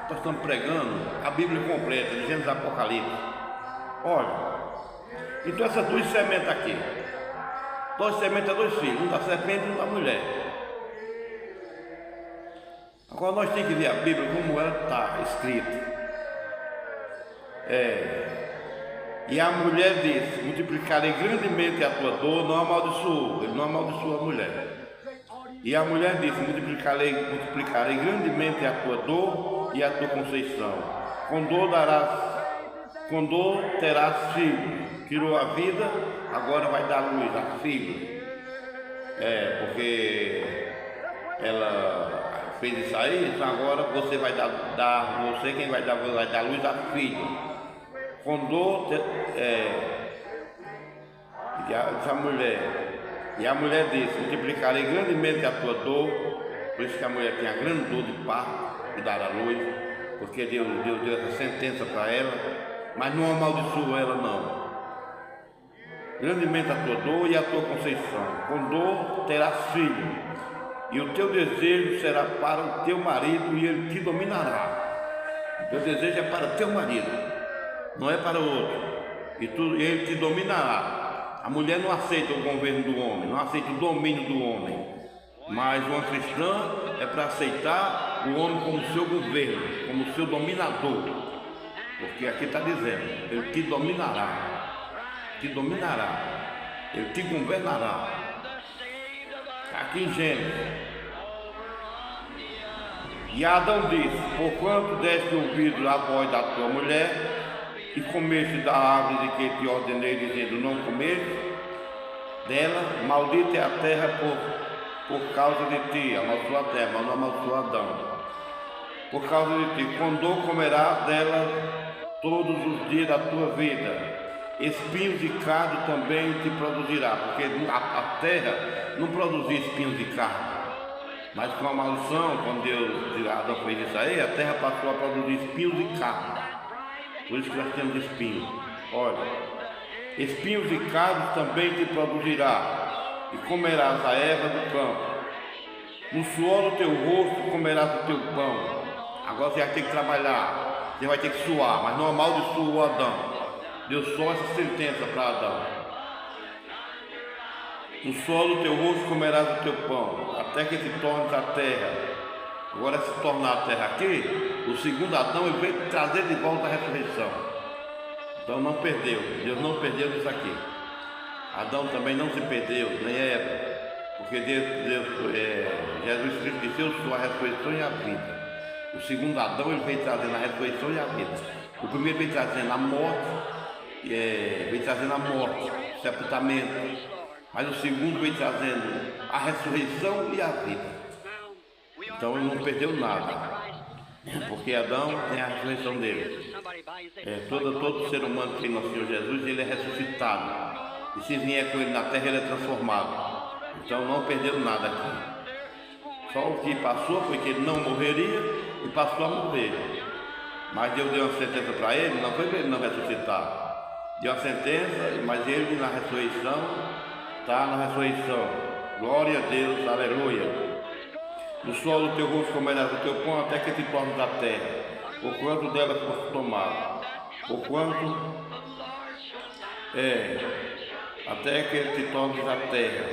Nós estamos pregando a Bíblia completa, de Gênesis Apocalipse. Olha, então essas duas sementes aqui, duas sementes é dois filhos, um da serpente e um da mulher. Agora nós temos que ver a Bíblia como ela está escrita. E a mulher disse: multiplicarei grandemente a tua dor, não amaldiçoou. Ele não amaldiçoou a mulher. E a mulher disse: multiplicarei grandemente a tua dor e a tua conceição. Com dor terás filho. Tirou a vida, agora vai dar luz a filho. Porque ela fez isso aí, então agora você vai dar você quem vai dar luz a filho. Com dor, e a mulher disse: multiplicarei grandemente a tua dor. Por isso que a mulher tinha grande dor de parto e dar a luz, porque Deus deu essa sentença para ela, mas não amaldiçoou ela não. Grandemente a tua dor e a tua conceição. Com dor terás filho, e o teu desejo será para o teu marido, e ele te dominará. O teu desejo é para o teu marido, não é para o outro, e ele te dominará. A mulher não aceita o governo do homem, não aceita o domínio do homem, mas uma cristã é para aceitar o homem como seu governo, como seu dominador, porque aqui está dizendo: ele te dominará. Te dominará, ele te governará. Aqui em Gênesis. E Adão disse: porquanto deste ouvido à voz da tua mulher e comeste da árvore de que te ordenei, dizendo: não comeste dela, maldita é a terra por causa de ti. Amaldiçoa a terra, mas não amaldiçoa Adão. Por causa de ti, com dor comerás dela todos os dias da tua vida. Espinhos e cardo também te produzirá, porque a terra não produzia espinhos e cardo, mas com a maldição, quando Adão fez isso aí, a terra passou a produzir espinhos e cardo. Por isso que nós temos espinhos. Olha, espinhos e cardos também te produzirá, e comerás a erva do campo. No suor do teu rosto comerás o teu pão. Agora você vai ter que trabalhar, você vai ter que suar, mas não amaldiçoa Adão. Deu só essa sentença para Adão: no solo do teu rosto comerás o teu pão, até que te tornes a terra. Agora, se tornar a terra aqui, o segundo Adão, ele veio trazer de volta a ressurreição. Então não perdeu, Deus não perdeu isso aqui. Adão também não se perdeu, nem Eva, porque Jesus Cristo disse: eu sou a ressurreição e a vida. O segundo Adão, ele veio trazendo a ressurreição e a vida. O primeiro veio trazendo a morte, veio trazendo a morte, o sepultamento, mas o segundo veio trazendo a ressurreição e a vida. Então ele não perdeu nada, porque Adão tem a ressurreição dele. Todo ser humano que tem no Senhor Jesus, ele é ressuscitado, e se vier com ele na terra, ele é transformado. Então não perdeu nada aqui. Só o que passou foi que ele não morreria e passou a morrer, mas Deus deu uma sentença para ele, não foi para ele não ressuscitar. Deu uma sentença, mas ele na ressurreição, está na ressurreição. Glória a Deus, aleluia. No solo do teu rosto comerás o teu pão, até que te tornes da terra, porquanto dela foste tomado. Porquanto até que te tornes da terra,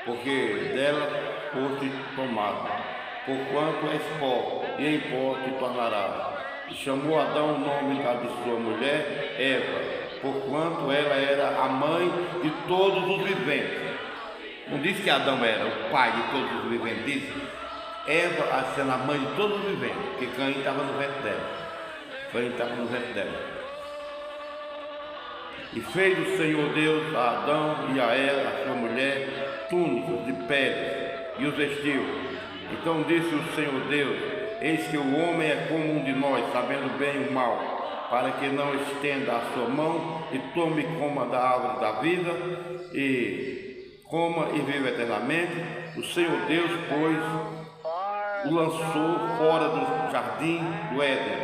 porque dela foste tomado. Porquanto és pó, e em pó te tornarás. E chamou Adão o nome de sua mulher, Eva, porquanto ela era a mãe de todos os viventes. Não diz que Adão era o pai de todos os viventes, diz Eva sendo a mãe de todos os viventes, porque Caim estava no ventre dela. E fez o Senhor Deus a Adão e a ela, a sua mulher, túnicas de peles, e os vestiu. Então disse o Senhor Deus: eis que o homem é como um de nós, sabendo bem o mal, para que não estenda a sua mão e tome e coma da árvore da vida, e coma e viva eternamente. O Senhor Deus, pois, o lançou fora do jardim do Éden,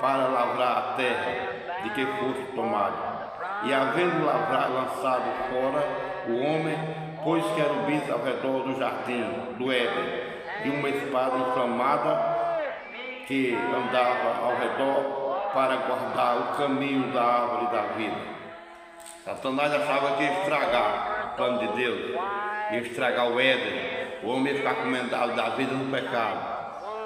para lavrar a terra de que fosse tomado. E havendo lançado fora o homem, pôs querubins ao redor do jardim do Éden, e uma espada inflamada que andava ao redor para guardar o caminho da árvore da vida. Satanás achava que ia estragar o plano de Deus, ia estragar o Éden, o homem ia ficar comendo da vida no pecado.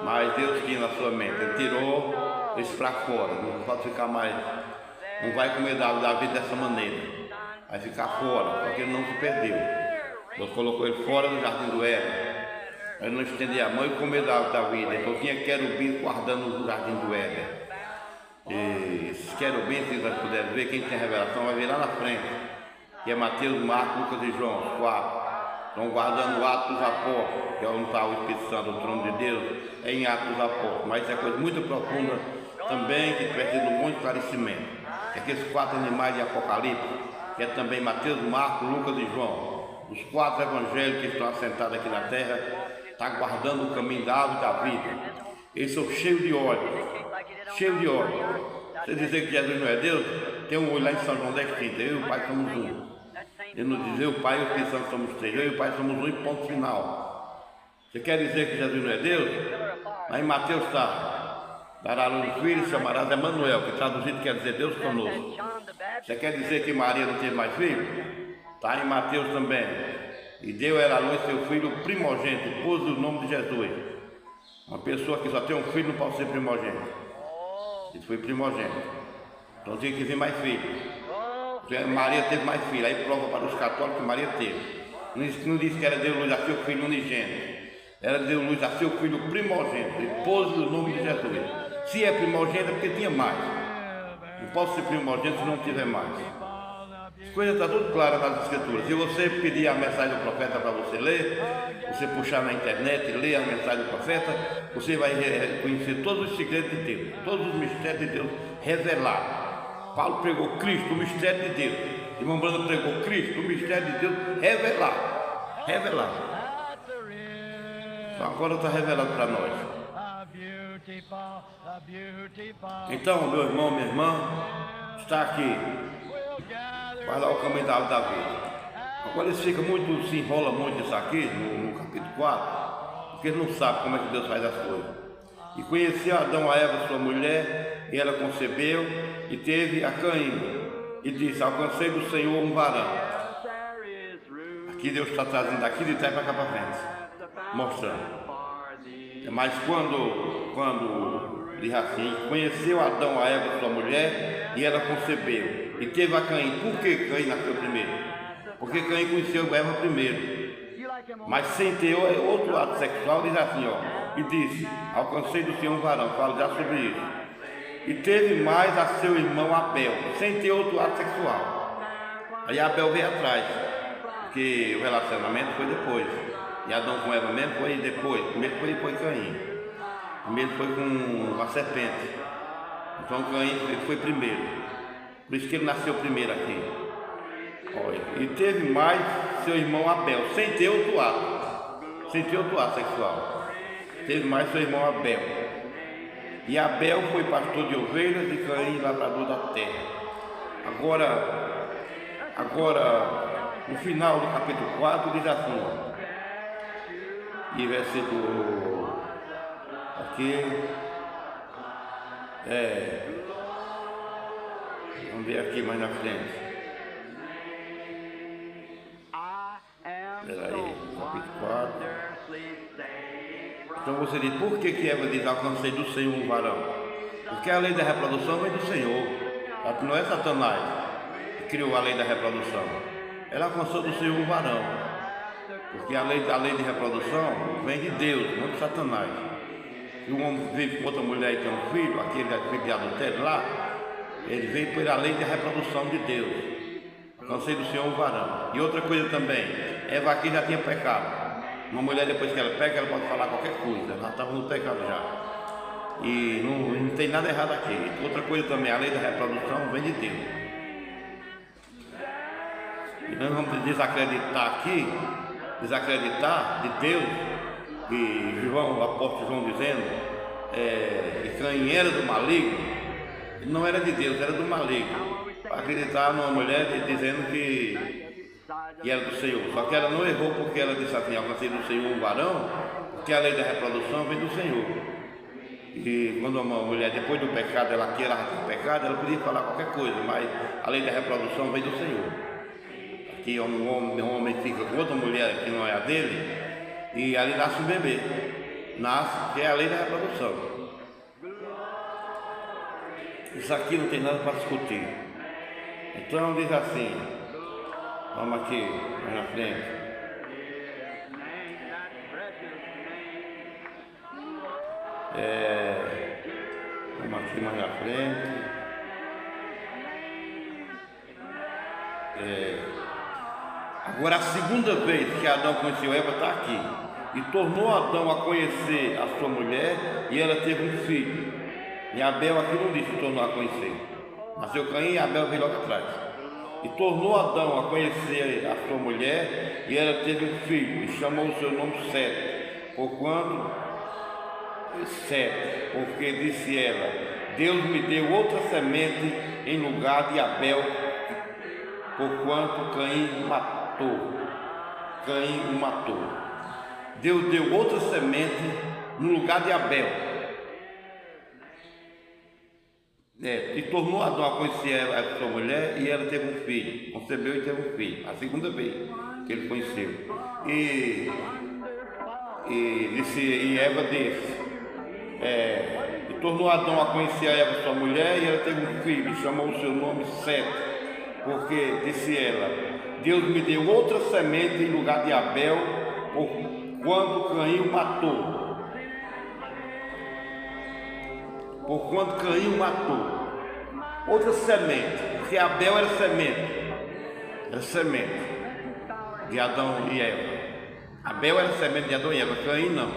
Mas Deus tinha na sua mente, ele tirou isso para fora, não pode ficar mais, não vai comer da vida dessa maneira, vai ficar fora, porque ele não se perdeu. Deus colocou ele fora do jardim do Éden, ele não estendia a mão e comer da árvore da vida. Então tinha querubins guardando o jardim do Éden. E esses querubins, se vocês puderem ver, quem tem revelação vai ver lá na frente, que é Mateus, Marcos, Lucas e João, 4. Estão guardando o Atos dos Apóstolos, que é onde está o Espírito Santo, o trono de Deus, é em Atos dos Apóstolos. Mas isso é coisa muito profunda também, que precisa de um bom esclarecimento. Aqueles 4 animais de Apocalipse, que é também Mateus, Marcos, Lucas e João. Os 4 evangelhos que estão assentados aqui na terra, estão guardando o caminho da árvore da vida. Eles são cheios de ódio, cheios de ódio. Você dizer que Jesus não é Deus, tem um olho lá em São João 10,30, eu e o Pai somos um. Ele não diz, eu, o Pai e o Espírito Santo somos 3, eu e o Pai somos um e ponto final. Você quer dizer que Jesus não é Deus? Aí em Mateus está, dará luz filho e chamarás Emanuel, que traduzido quer dizer Deus conosco. Você quer dizer que Maria não teve mais filho? Está em Mateus também. E deu ela à luz seu filho primogênito, pôs o nome de Jesus. Uma pessoa que só tem um filho não pode ser primogênito. Ele foi primogênito. Então tinha que vir mais filho. Maria teve mais filho. Aí prova para os católicos que Maria teve. Não disse que ela deu luz a seu filho unigênito. Ela deu luz a seu filho primogênito. E pôs o nome de Jesus. Se é primogênito é porque tinha mais. Não posso ser primogênito se não tiver mais. As coisas estão tudo claras nas escrituras. Se você pedir a mensagem do profeta para você ler, você puxar na internet e ler a mensagem do profeta, você vai conhecer todos os segredos de Deus, todos os mistérios de Deus revelados. Paulo pregou Cristo, o mistério de Deus. Irmão Brando pregou Cristo, o mistério de Deus revelado. Revelado. Então agora está revelado para nós. Então, meu irmão, minha irmã, está aqui. Vai lá o caminho da árvore da vida. Agora eles ficam muito, se enrola muito isso aqui, no capítulo 4, porque eles não sabem como é que Deus faz as coisas. E conheceu Adão a Eva, sua mulher, e ela concebeu, e teve a Caim, e disse, alcancei do Senhor um varão. Aqui Deus está trazendo daqui de trás para cá para frente, mostrando. Mas quando diz assim, conheceu Adão a Eva, sua mulher, e ela concebeu, e teve a Caim. Por que Caim nasceu primeiro? Porque Caim conheceu Eva primeiro. Mas sem ter outro ato sexual, diz assim, ó, e disse, alcancei do Senhor um varão, fala já sobre isso. E teve mais a seu irmão Abel, sem ter outro ato sexual. Aí Abel veio atrás, porque o relacionamento foi depois. E Adão com Eva mesmo foi depois. Primeiro foi Caim. Primeiro foi com a serpente. Então Caim foi primeiro. Por isso que ele nasceu primeiro aqui. Olha, e teve mais seu irmão Abel, sem ter outro ato. Sem ter outro ato sexual. Teve mais seu irmão Abel. E Abel foi pastor de ovelhas e Caim lavrador da terra. Agora, no final do capítulo 4 diz assim, ó, e versículo aqui, vamos ver aqui mais na frente. Espera aí, capítulo 4. Então você diz, por que Eva diz, alcancei do Senhor um varão? Porque a lei da reprodução vem do Senhor. Não é Satanás que criou a lei da reprodução. Ela alcançou do Senhor um varão. Porque a lei de reprodução vem de Deus, não de Satanás. Se um homem vive com outra mulher e tem um filho, aquele filho de adultério lá, ele veio pela lei de reprodução de Deus. Alcancei do Senhor um varão. E outra coisa também, Eva aqui já tinha pecado. Uma mulher, depois que ela peca, ela pode falar qualquer coisa, ela estava no pecado já. E não tem nada errado aqui. Outra coisa também, a lei da reprodução vem de Deus. E nós vamos desacreditar aqui, desacreditar de Deus, e João, o apóstolo João dizendo, que Caim era do maligno, não era de Deus, era do maligno. Para acreditar numa mulher dizendo que era do Senhor. Só que ela não errou porque ela disse assim, alcancei do Senhor um varão, porque a lei da reprodução vem do Senhor. E quando uma mulher, depois do pecado, ela tinha pecado, ela podia falar qualquer coisa, mas a lei da reprodução vem do Senhor. Aqui um homem fica com outra mulher que não é a dele, e ali nasce um bebê. Nasce, que é a lei da reprodução. Isso aqui não tem nada para discutir. Então diz assim, vamos aqui, mais na frente. Vamos aqui mais na frente. Agora, a segunda vez que Adão conheceu Eva está aqui. E tornou Adão a conhecer a sua mulher, e ela teve um filho. E Abel aqui não disse que tornou a conhecer. Nasceu Caim e Abel veio logo atrás. E tornou Adão a conhecer a sua mulher, e ela teve um filho, e chamou o seu nome Sete. Porque disse ela: Deus me deu outra semente em lugar de Abel, porquanto Caim o matou. Deus deu outra semente no lugar de Abel. E tornou Adão a conhecer a sua mulher, e ela teve um filho, concebeu e teve um filho, a segunda vez que ele conheceu. E Eva disse, e tornou Adão a conhecer a Eva, sua mulher, e ela teve um filho, e chamou o seu nome Sete, porque disse ela: Deus me deu outra semente em lugar de Abel, quando Caim o matou. Porquanto Caim o matou. Outra semente, porque Abel era semente de Adão e Eva. Abel era semente de Adão e Eva, Caim não.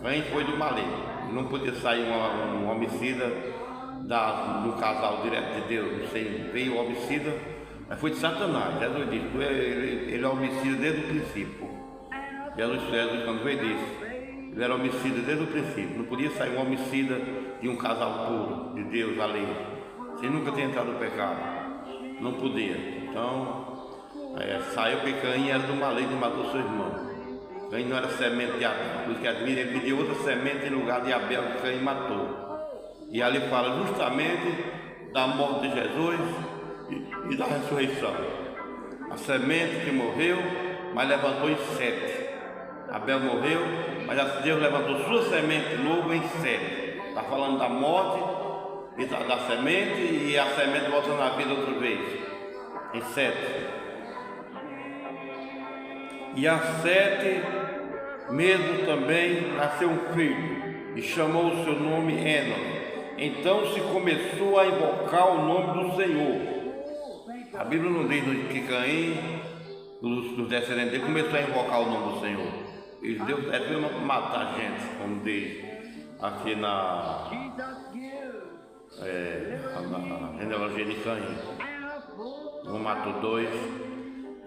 Caim foi do maligno. Não podia sair um homicida do casal direto de Deus. Não sei, veio o homicida, mas foi de Satanás. Jesus disse, ele é homicida desde o princípio. Jesus quando veio disse, ele era homicida desde o princípio. Não podia sair um homicida de um casal puro, de Deus ali, sem nunca ter entrado no pecado. Não podia. Então, saiu que Caim era do maligno e matou seu irmão. Caim não era semente de Adão. Por isso que ele pediu outra semente em lugar de Abel, que Caim matou. E ali fala justamente da morte de Jesus e da ressurreição. A semente que morreu, mas levantou em Sete. Abel morreu, mas Deus levantou sua semente novo em Sete. Está falando da morte e da semente, e a semente volta na vida outra vez, em Sete. E a Sete mesmo também nasceu um filho, e chamou o seu nome Enoque. Então se começou a invocar o nome do Senhor. A Bíblia não diz que Caim, dos descendentes dele, começou a invocar o nome do Senhor. E Deus veio matar a gente, como diz aqui na genealogia de Caim. Um matou dois.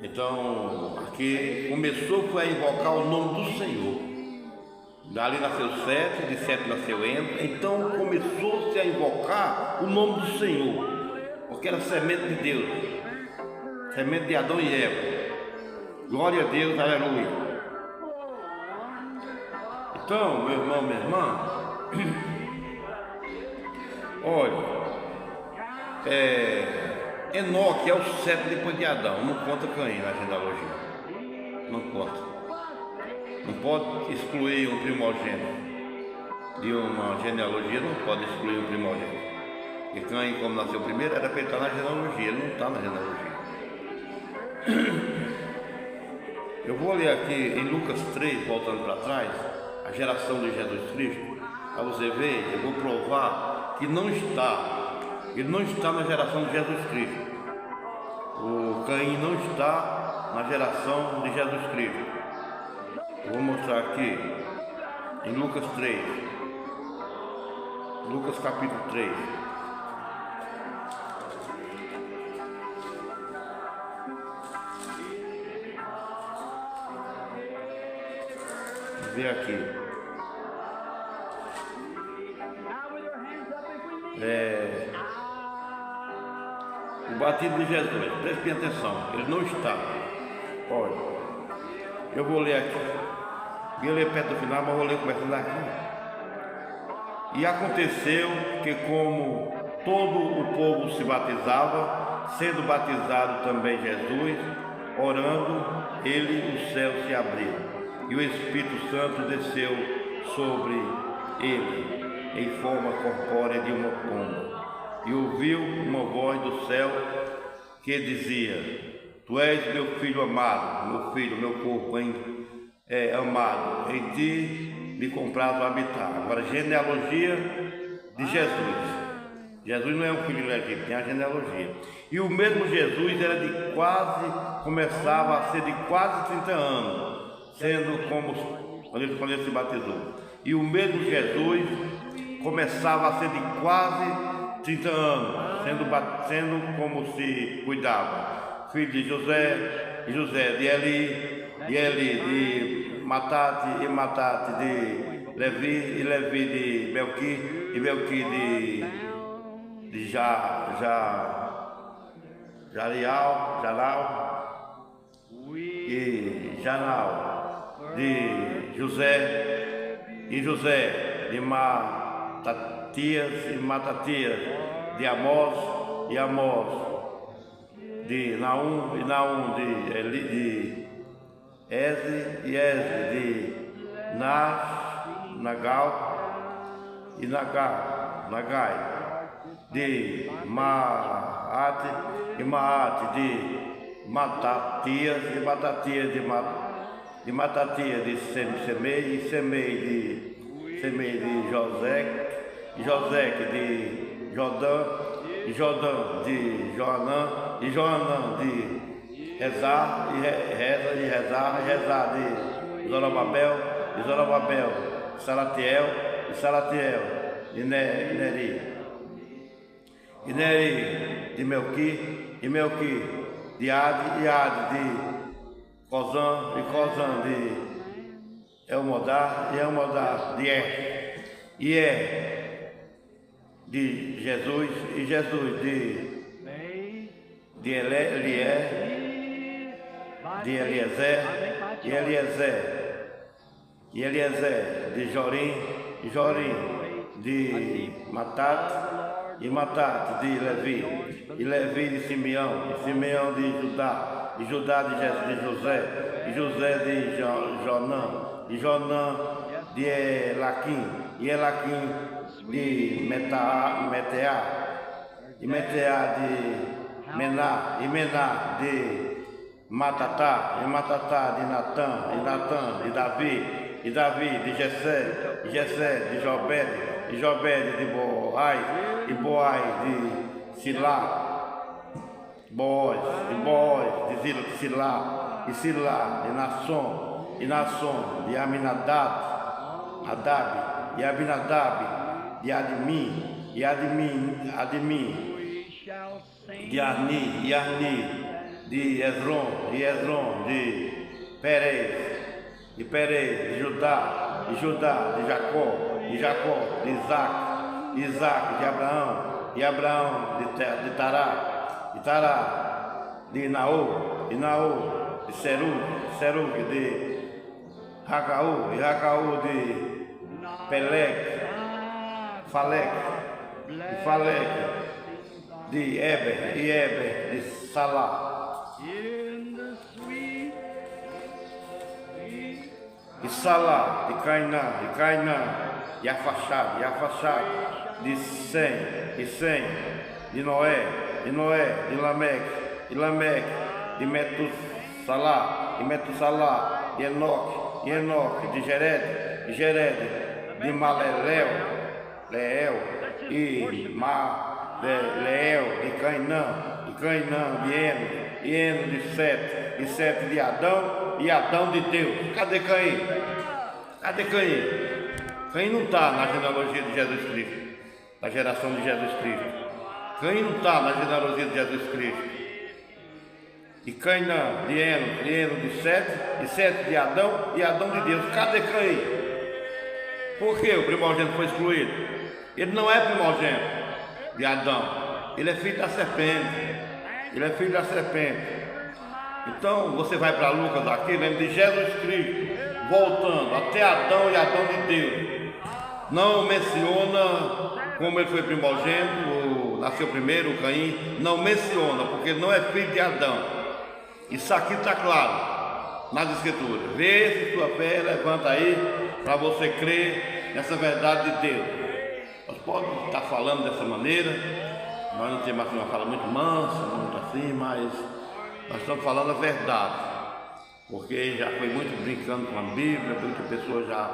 Então, aqui começou a invocar o nome do Senhor. Dali nasceu Sete, de Sete nasceu Enoque. Então começou-se a invocar o nome do Senhor, porque era semente de Deus, semente de Adão e Eva. Glória a Deus, aleluia. Então, meu irmão, minha irmã, olha, Enoque é o Sete depois de Adão, não conta Caim na genealogia, não conta. Não pode excluir um primogênito de uma genealogia, não pode excluir um primogênito. E Caim, como nasceu primeiro, era para ele estar na genealogia, ele não está na genealogia. Eu vou ler aqui em Lucas 3, voltando para trás, a geração de Jesus Cristo, para você ver. Eu vou provar que ele não está na geração de Jesus Cristo. O Caim não está na geração de Jesus Cristo. Eu vou mostrar aqui em Lucas 3, Lucas capítulo 3. Vê aqui. O batido de Jesus, prestem atenção, ele não está. Olha, eu vou ler aqui. Eu ler perto do final, mas vou ler começando aqui. E aconteceu que, como todo o povo se batizava, sendo batizado também Jesus, orando, o céu se abriu, e o Espírito Santo desceu sobre ele, em forma corpórea de uma pomba. E ouviu uma voz do céu que dizia: Tu és meu filho amado, meu filho, meu corpo amado, em ti me comprazo habitar. Agora, genealogia de Jesus. Jesus não é um filho legítimo, tem a genealogia. E o mesmo Jesus era de começava a ser de quase 30 anos, sendo como quando ele se batizou. E o mesmo Jesus começava a ser de quase 30 anos, sendo como se cuidava. Filho de José de Eli de Matate, e Matate de Levi, e Levi de Melqui, e Melqui de Janal, e Janal de José, e José de Matatias, e Matatias de Amós, e Amós de Naum, e Naum de Eze, e Eze de Nagal, e Nagai de Maate, e Maate de Matatias, e Matatias de Matatias de Semei, e Semei de José, e José de Jordã, e Jordã de Joanã, e Joanã de Rezar, e Rezar de Zorobabel, e Zorobabel de Salatiel, e Salatiel de Neri, e Neri de Melqui, e Melqui de Ade, e Ade de Cozã, e Cozã de Elmodá, e Elmodá de de Jesus, e Jesus de Eliezer, e Eliezer de Jorim, e Jorim de Matate, e Matate de Levi, e Levi de Simeão, e Simeão de Judá, e Judá de José, e José de Jonã, e Jonã de Elaquim, e Elaquim de Meteá, e Meteá de Mená, e Mená de Matatá, e Matatá de Natã, e Natã de Davi, e Davi de Jessé, e Jessé de Jobed, e Jobed de Boaz, e Boaz de Silá, Boaz de Silá, e Silá de Nasson, e Nasson de Aminadab, e Abinadab de Admim, e Admim de Arni, e Arni de Esrom, e Esrom de Perez, e Perez de Judá, e Judá de Jacó, e Jacó de Isaac, e Isaac de Abraão, e Abraão de Tará, e Tará de Naor, e Naor de Serug de Racaú, e Racaú de Falec, e Falec de Eber, e Eber de Salá, e Salá de Cainã de Arfaxade de Sem, e Sem de Noé, de Lameque, e Lameque de Metussalá, e Metussalá de Enoque, e Enoque de Jered de Maleleu, e Maleleu de Cainã, e Cainã de Eno, e Eno de Sete, e Sete de Adão, e Adão de Deus. Cadê Caim? Caim não está na genealogia de Jesus Cristo, na geração de Jesus Cristo. Caim não está na genealogia de Jesus Cristo. E Cainã de Eno de Sete, e Sete de Adão, e Adão de Deus. Cadê Caim? Por que o primogênito foi excluído? Ele não é primogênito de Adão, ele é filho da serpente. Então você vai para Lucas aqui, lembra de Jesus Cristo voltando até Adão e Adão de Deus. Não menciona como ele foi primogênito, nasceu primeiro, Caim, não menciona, porque ele não é filho de Adão. Isso aqui está claro nas Escrituras. Vê se sua fé levanta aí para você crer nessa verdade de Deus. Nós podemos estar falando dessa maneira, nós não temos assim uma fala muito mansa, muito assim, mas nós estamos falando a verdade, porque já foi muito brincando com a Bíblia, muitas pessoas já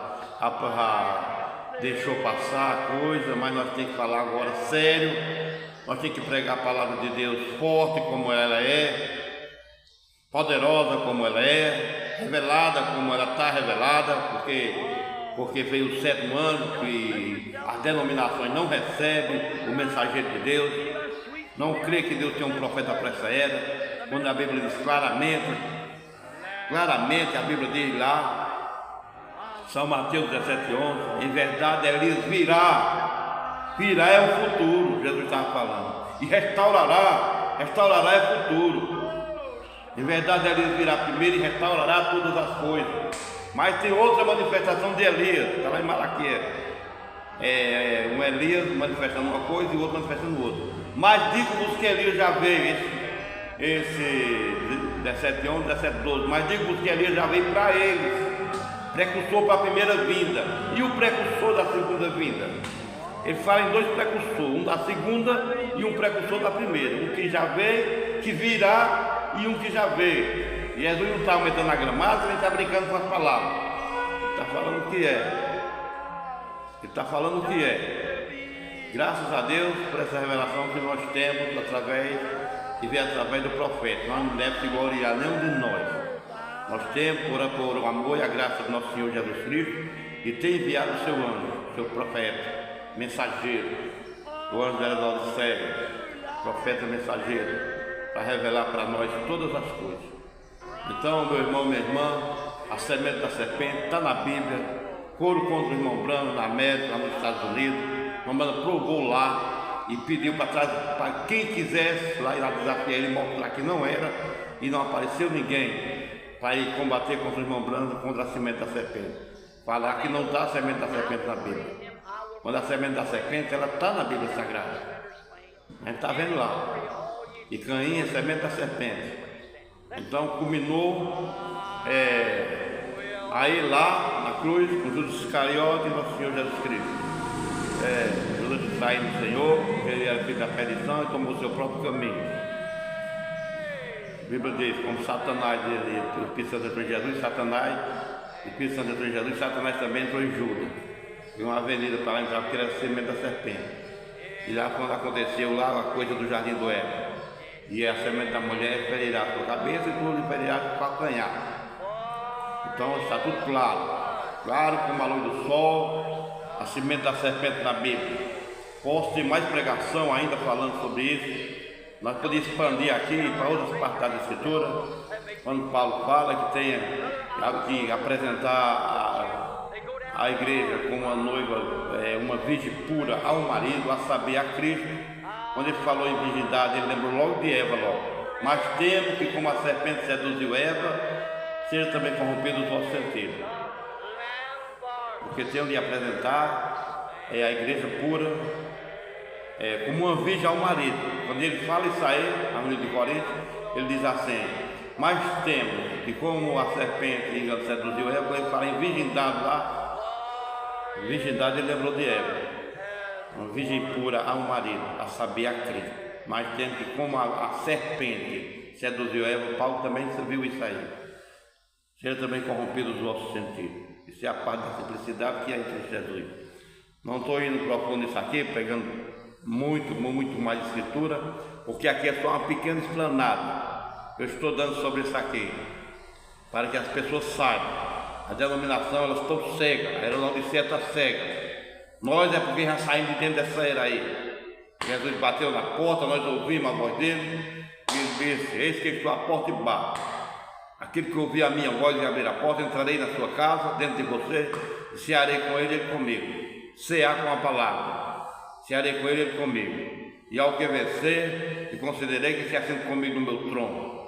deixou passar a coisa, mas nós temos que falar agora sério. Nós temos que pregar a palavra de Deus forte como ela é, poderosa como ela é, revelada como ela está revelada, porque veio o 7º ano que as denominações não recebem o mensageiro de Deus, não crê que Deus tem um profeta para essa era, quando a Bíblia diz claramente, a Bíblia diz lá, São Mateus 17:11, em verdade Elias virá é o futuro, Jesus estava falando, e restaurará é futuro. Em verdade Elias virá primeiro e restaurará todas as coisas. Mas tem outra manifestação de Elias, está lá em Malaquias. Um Elias manifestando uma coisa e o outro manifestando outra. Mas digo-vos que Elias já veio, esse 17:11, 17:12. Mas digo-vos que Elias já veio para eles, precursor para a primeira vinda e o precursor da segunda vinda. Ele fala em 2 precursores, um da segunda e um precursor da primeira. Um que já veio, que virá e um que já veio. E Jesus não está aumentando a gramática, ele está brincando com as palavras. Ele está falando o que é. Ele está falando o que é. Graças a Deus por essa revelação que nós temos que vem através do profeta. Nós não devemos se gloriar nenhum de nós. Nós temos por o amor e a graça do nosso Senhor Jesus Cristo e tem enviado o seu anjo, o seu profeta, mensageiro, o anjo da Odisseia, profeta mensageiro, para revelar para nós todas as coisas. Então, meu irmão, minha irmã, a semente da serpente está na Bíblia. Coro contra o irmão Branco na América, lá nos Estados Unidos. A mamãe provou lá e pediu para quem quisesse lá ir lá desafiar ele, mostrar que não era, e não apareceu ninguém para ir combater contra o irmão Branco, contra a semente da serpente. Falar que não está a semente da serpente na Bíblia. Quando a semente da serpente, ela está na Bíblia Sagrada. A gente está vendo lá. E Caim é semente da serpente. Então culminou aí lá na cruz com Judas Iscariote e nosso Senhor Jesus Cristo. Judas saiu do Senhor, porque ele era filho da perdição e tomou o seu próprio caminho. A Bíblia diz, como Satanás, o Espírito Santo entrou em Jesus, Satanás também entrou em Judas. E uma avenida para lá entrar, porque era a semente da serpente. E lá quando aconteceu lá a coisa do jardim do Éden. E a semente da mulher ferirá a sua cabeça e tudo ferirá o calcanhar. Então está tudo claro como a luz do sol, a semente da serpente na Bíblia. Posso ter mais pregação ainda falando sobre isso. Nós podemos expandir aqui para outras partes da Escritura, quando Paulo fala que tem que apresentar a igreja como uma noiva, uma virgem pura ao marido, a saber, a Cristo. Quando ele falou em virgindade, ele lembrou logo de Eva, Mas temo que, como a serpente seduziu Eva, seja também corrompido os vossos sentidos. Porque tenho de apresentar a igreja pura como uma virgem ao marido. Quando ele fala isso aí, a mulher de Corinto, ele diz assim: mas temo que, como a serpente seduziu Eva, quando ele fala em virgindade lá, virgindade ele lembrou de Eva. Uma virgem pura ao marido, a saber, a Cristo. Mas temos que, como a serpente seduziu Eva, Paulo também viu isso aí. Seja também corrompido os vossos sentidos. Isso é a parte da simplicidade que é em Cristo Jesus. Não estou indo profundo nisso aqui, pegando muito mais escritura, porque aqui é só uma pequena explanada. Eu estou dando sobre isso aqui, para que as pessoas saibam. A denominação, elas estão cegas, a era Laodiceia está cega. Nós é porque já saímos de dentro dessa era aí. Jesus bateu na porta, nós ouvimos a voz dele, e ele disse: eis que estou à porta e bato. Aquele que ouvir a minha voz e abrir a porta, entrarei na sua casa, dentro de você, e cearei com ele, ele comigo. Cear com a palavra, cearei com ele, ele comigo. E ao que vencer, e considerei que se assente comigo no meu trono.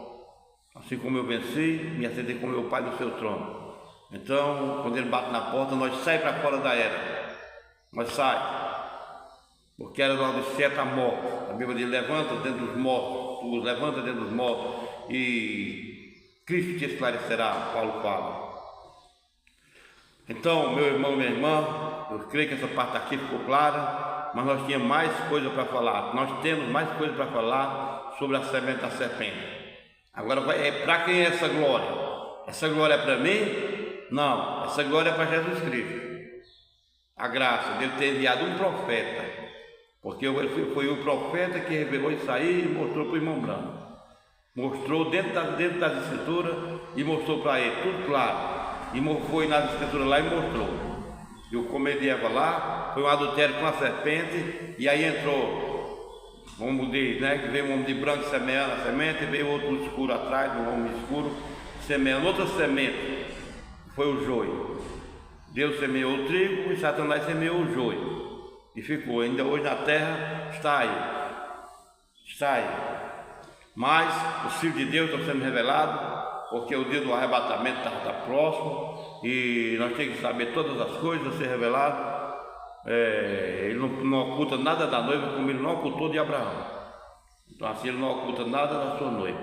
Assim como eu venci, me assentei com meu Pai no seu trono. Então, quando ele bate na porta, nós saímos para fora da era. Nós saímos. Porque a era da Odisseia está morta. A Bíblia diz: levanta dentro dos mortos, levanta dentro dos mortos, e Cristo te esclarecerá, Paulo fala. Então, meu irmão, minha irmã, eu creio que essa parte aqui ficou clara, mas nós tínhamos mais coisas para falar. Nós temos mais coisas para falar sobre a semente da serpente. Agora, para quem é essa glória? Essa glória é para mim? Não, essa glória é para Jesus Cristo. a graça dele ter enviado um profeta, porque foi o profeta que revelou isso aí e mostrou para o irmão Branco. Mostrou dentro das escrituras e mostrou para ele, tudo claro. E foi nas escrituras lá e mostrou. E o comer de Eva lá foi um adultério com a serpente, e aí entrou, como diz, né, que veio um homem de branco semeando a semente, e veio outro escuro atrás, um homem escuro, semeando outra semente, foi o joio. Deus semeou o trigo e Satanás semeou o joio. E ficou, ainda hoje na terra está aí. Mas os filhos de Deus estão sendo revelados, porque o dia do arrebatamento está próximo, e nós temos que saber todas as coisas, ser revelado. Ele não oculta nada da noiva, como ele não ocultou de Abraão. Então assim, ele não oculta nada da sua noiva.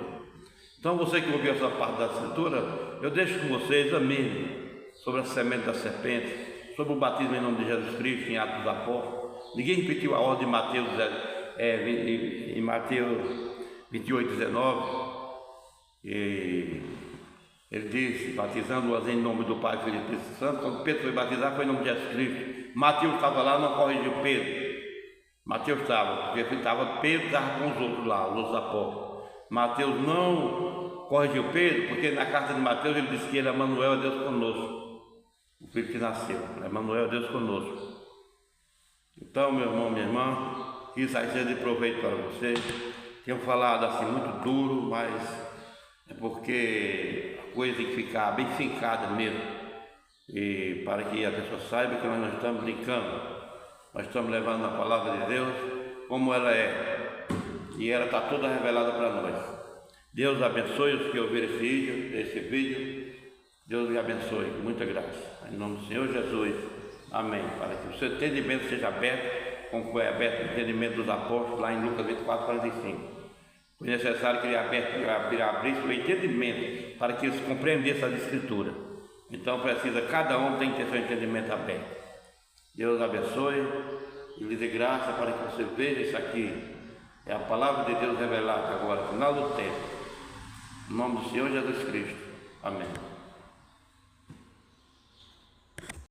Então você que ouviu essa parte da escritura, eu deixo com vocês, examine sobre a semente da serpente, sobre o batismo em nome de Jesus Cristo, em Atos dos Apóstolos. Ninguém repetiu a ordem de Mateus, em Mateus 28, 19, e ele disse, batizando-as em nome do Pai, Filho e Espírito Santo. Quando Pedro foi batizar, foi em nome de Jesus Cristo. Mateus estava lá, não corrigiu Pedro. Mateus estava, porque Pedro estava com os outros lá, os outros apóstolos. Mateus não corrigiu Pedro, porque na carta de Mateus ele disse que ele, Emanuel, é Deus conosco. O filho que nasceu, Emanuel, é Deus conosco. Então, meu irmão, minha irmã, que isso aí seja de proveito para você. Tenho falado assim muito duro, mas é porque a coisa tem que ficar bem fincada mesmo, e para que a pessoa saiba que nós não estamos brincando, nós estamos levando a palavra de Deus como ela é, e ela está toda revelada para nós. Deus abençoe os que ouviram esse vídeo, Deus lhe abençoe, muita graça, em nome do Senhor Jesus, amém. Para que o seu entendimento seja aberto, como foi aberto o entendimento dos apóstolos lá em Lucas 24, 45. Foi necessário que ele abrisse o entendimento para que eles compreendessem as escrituras. Então cada um tem que ter seu entendimento aberto. Deus abençoe e lhe dê graça para que você veja isso aqui. É a palavra de Deus revelada agora, no final do tempo. Em nome do Senhor Jesus Cristo. Amém.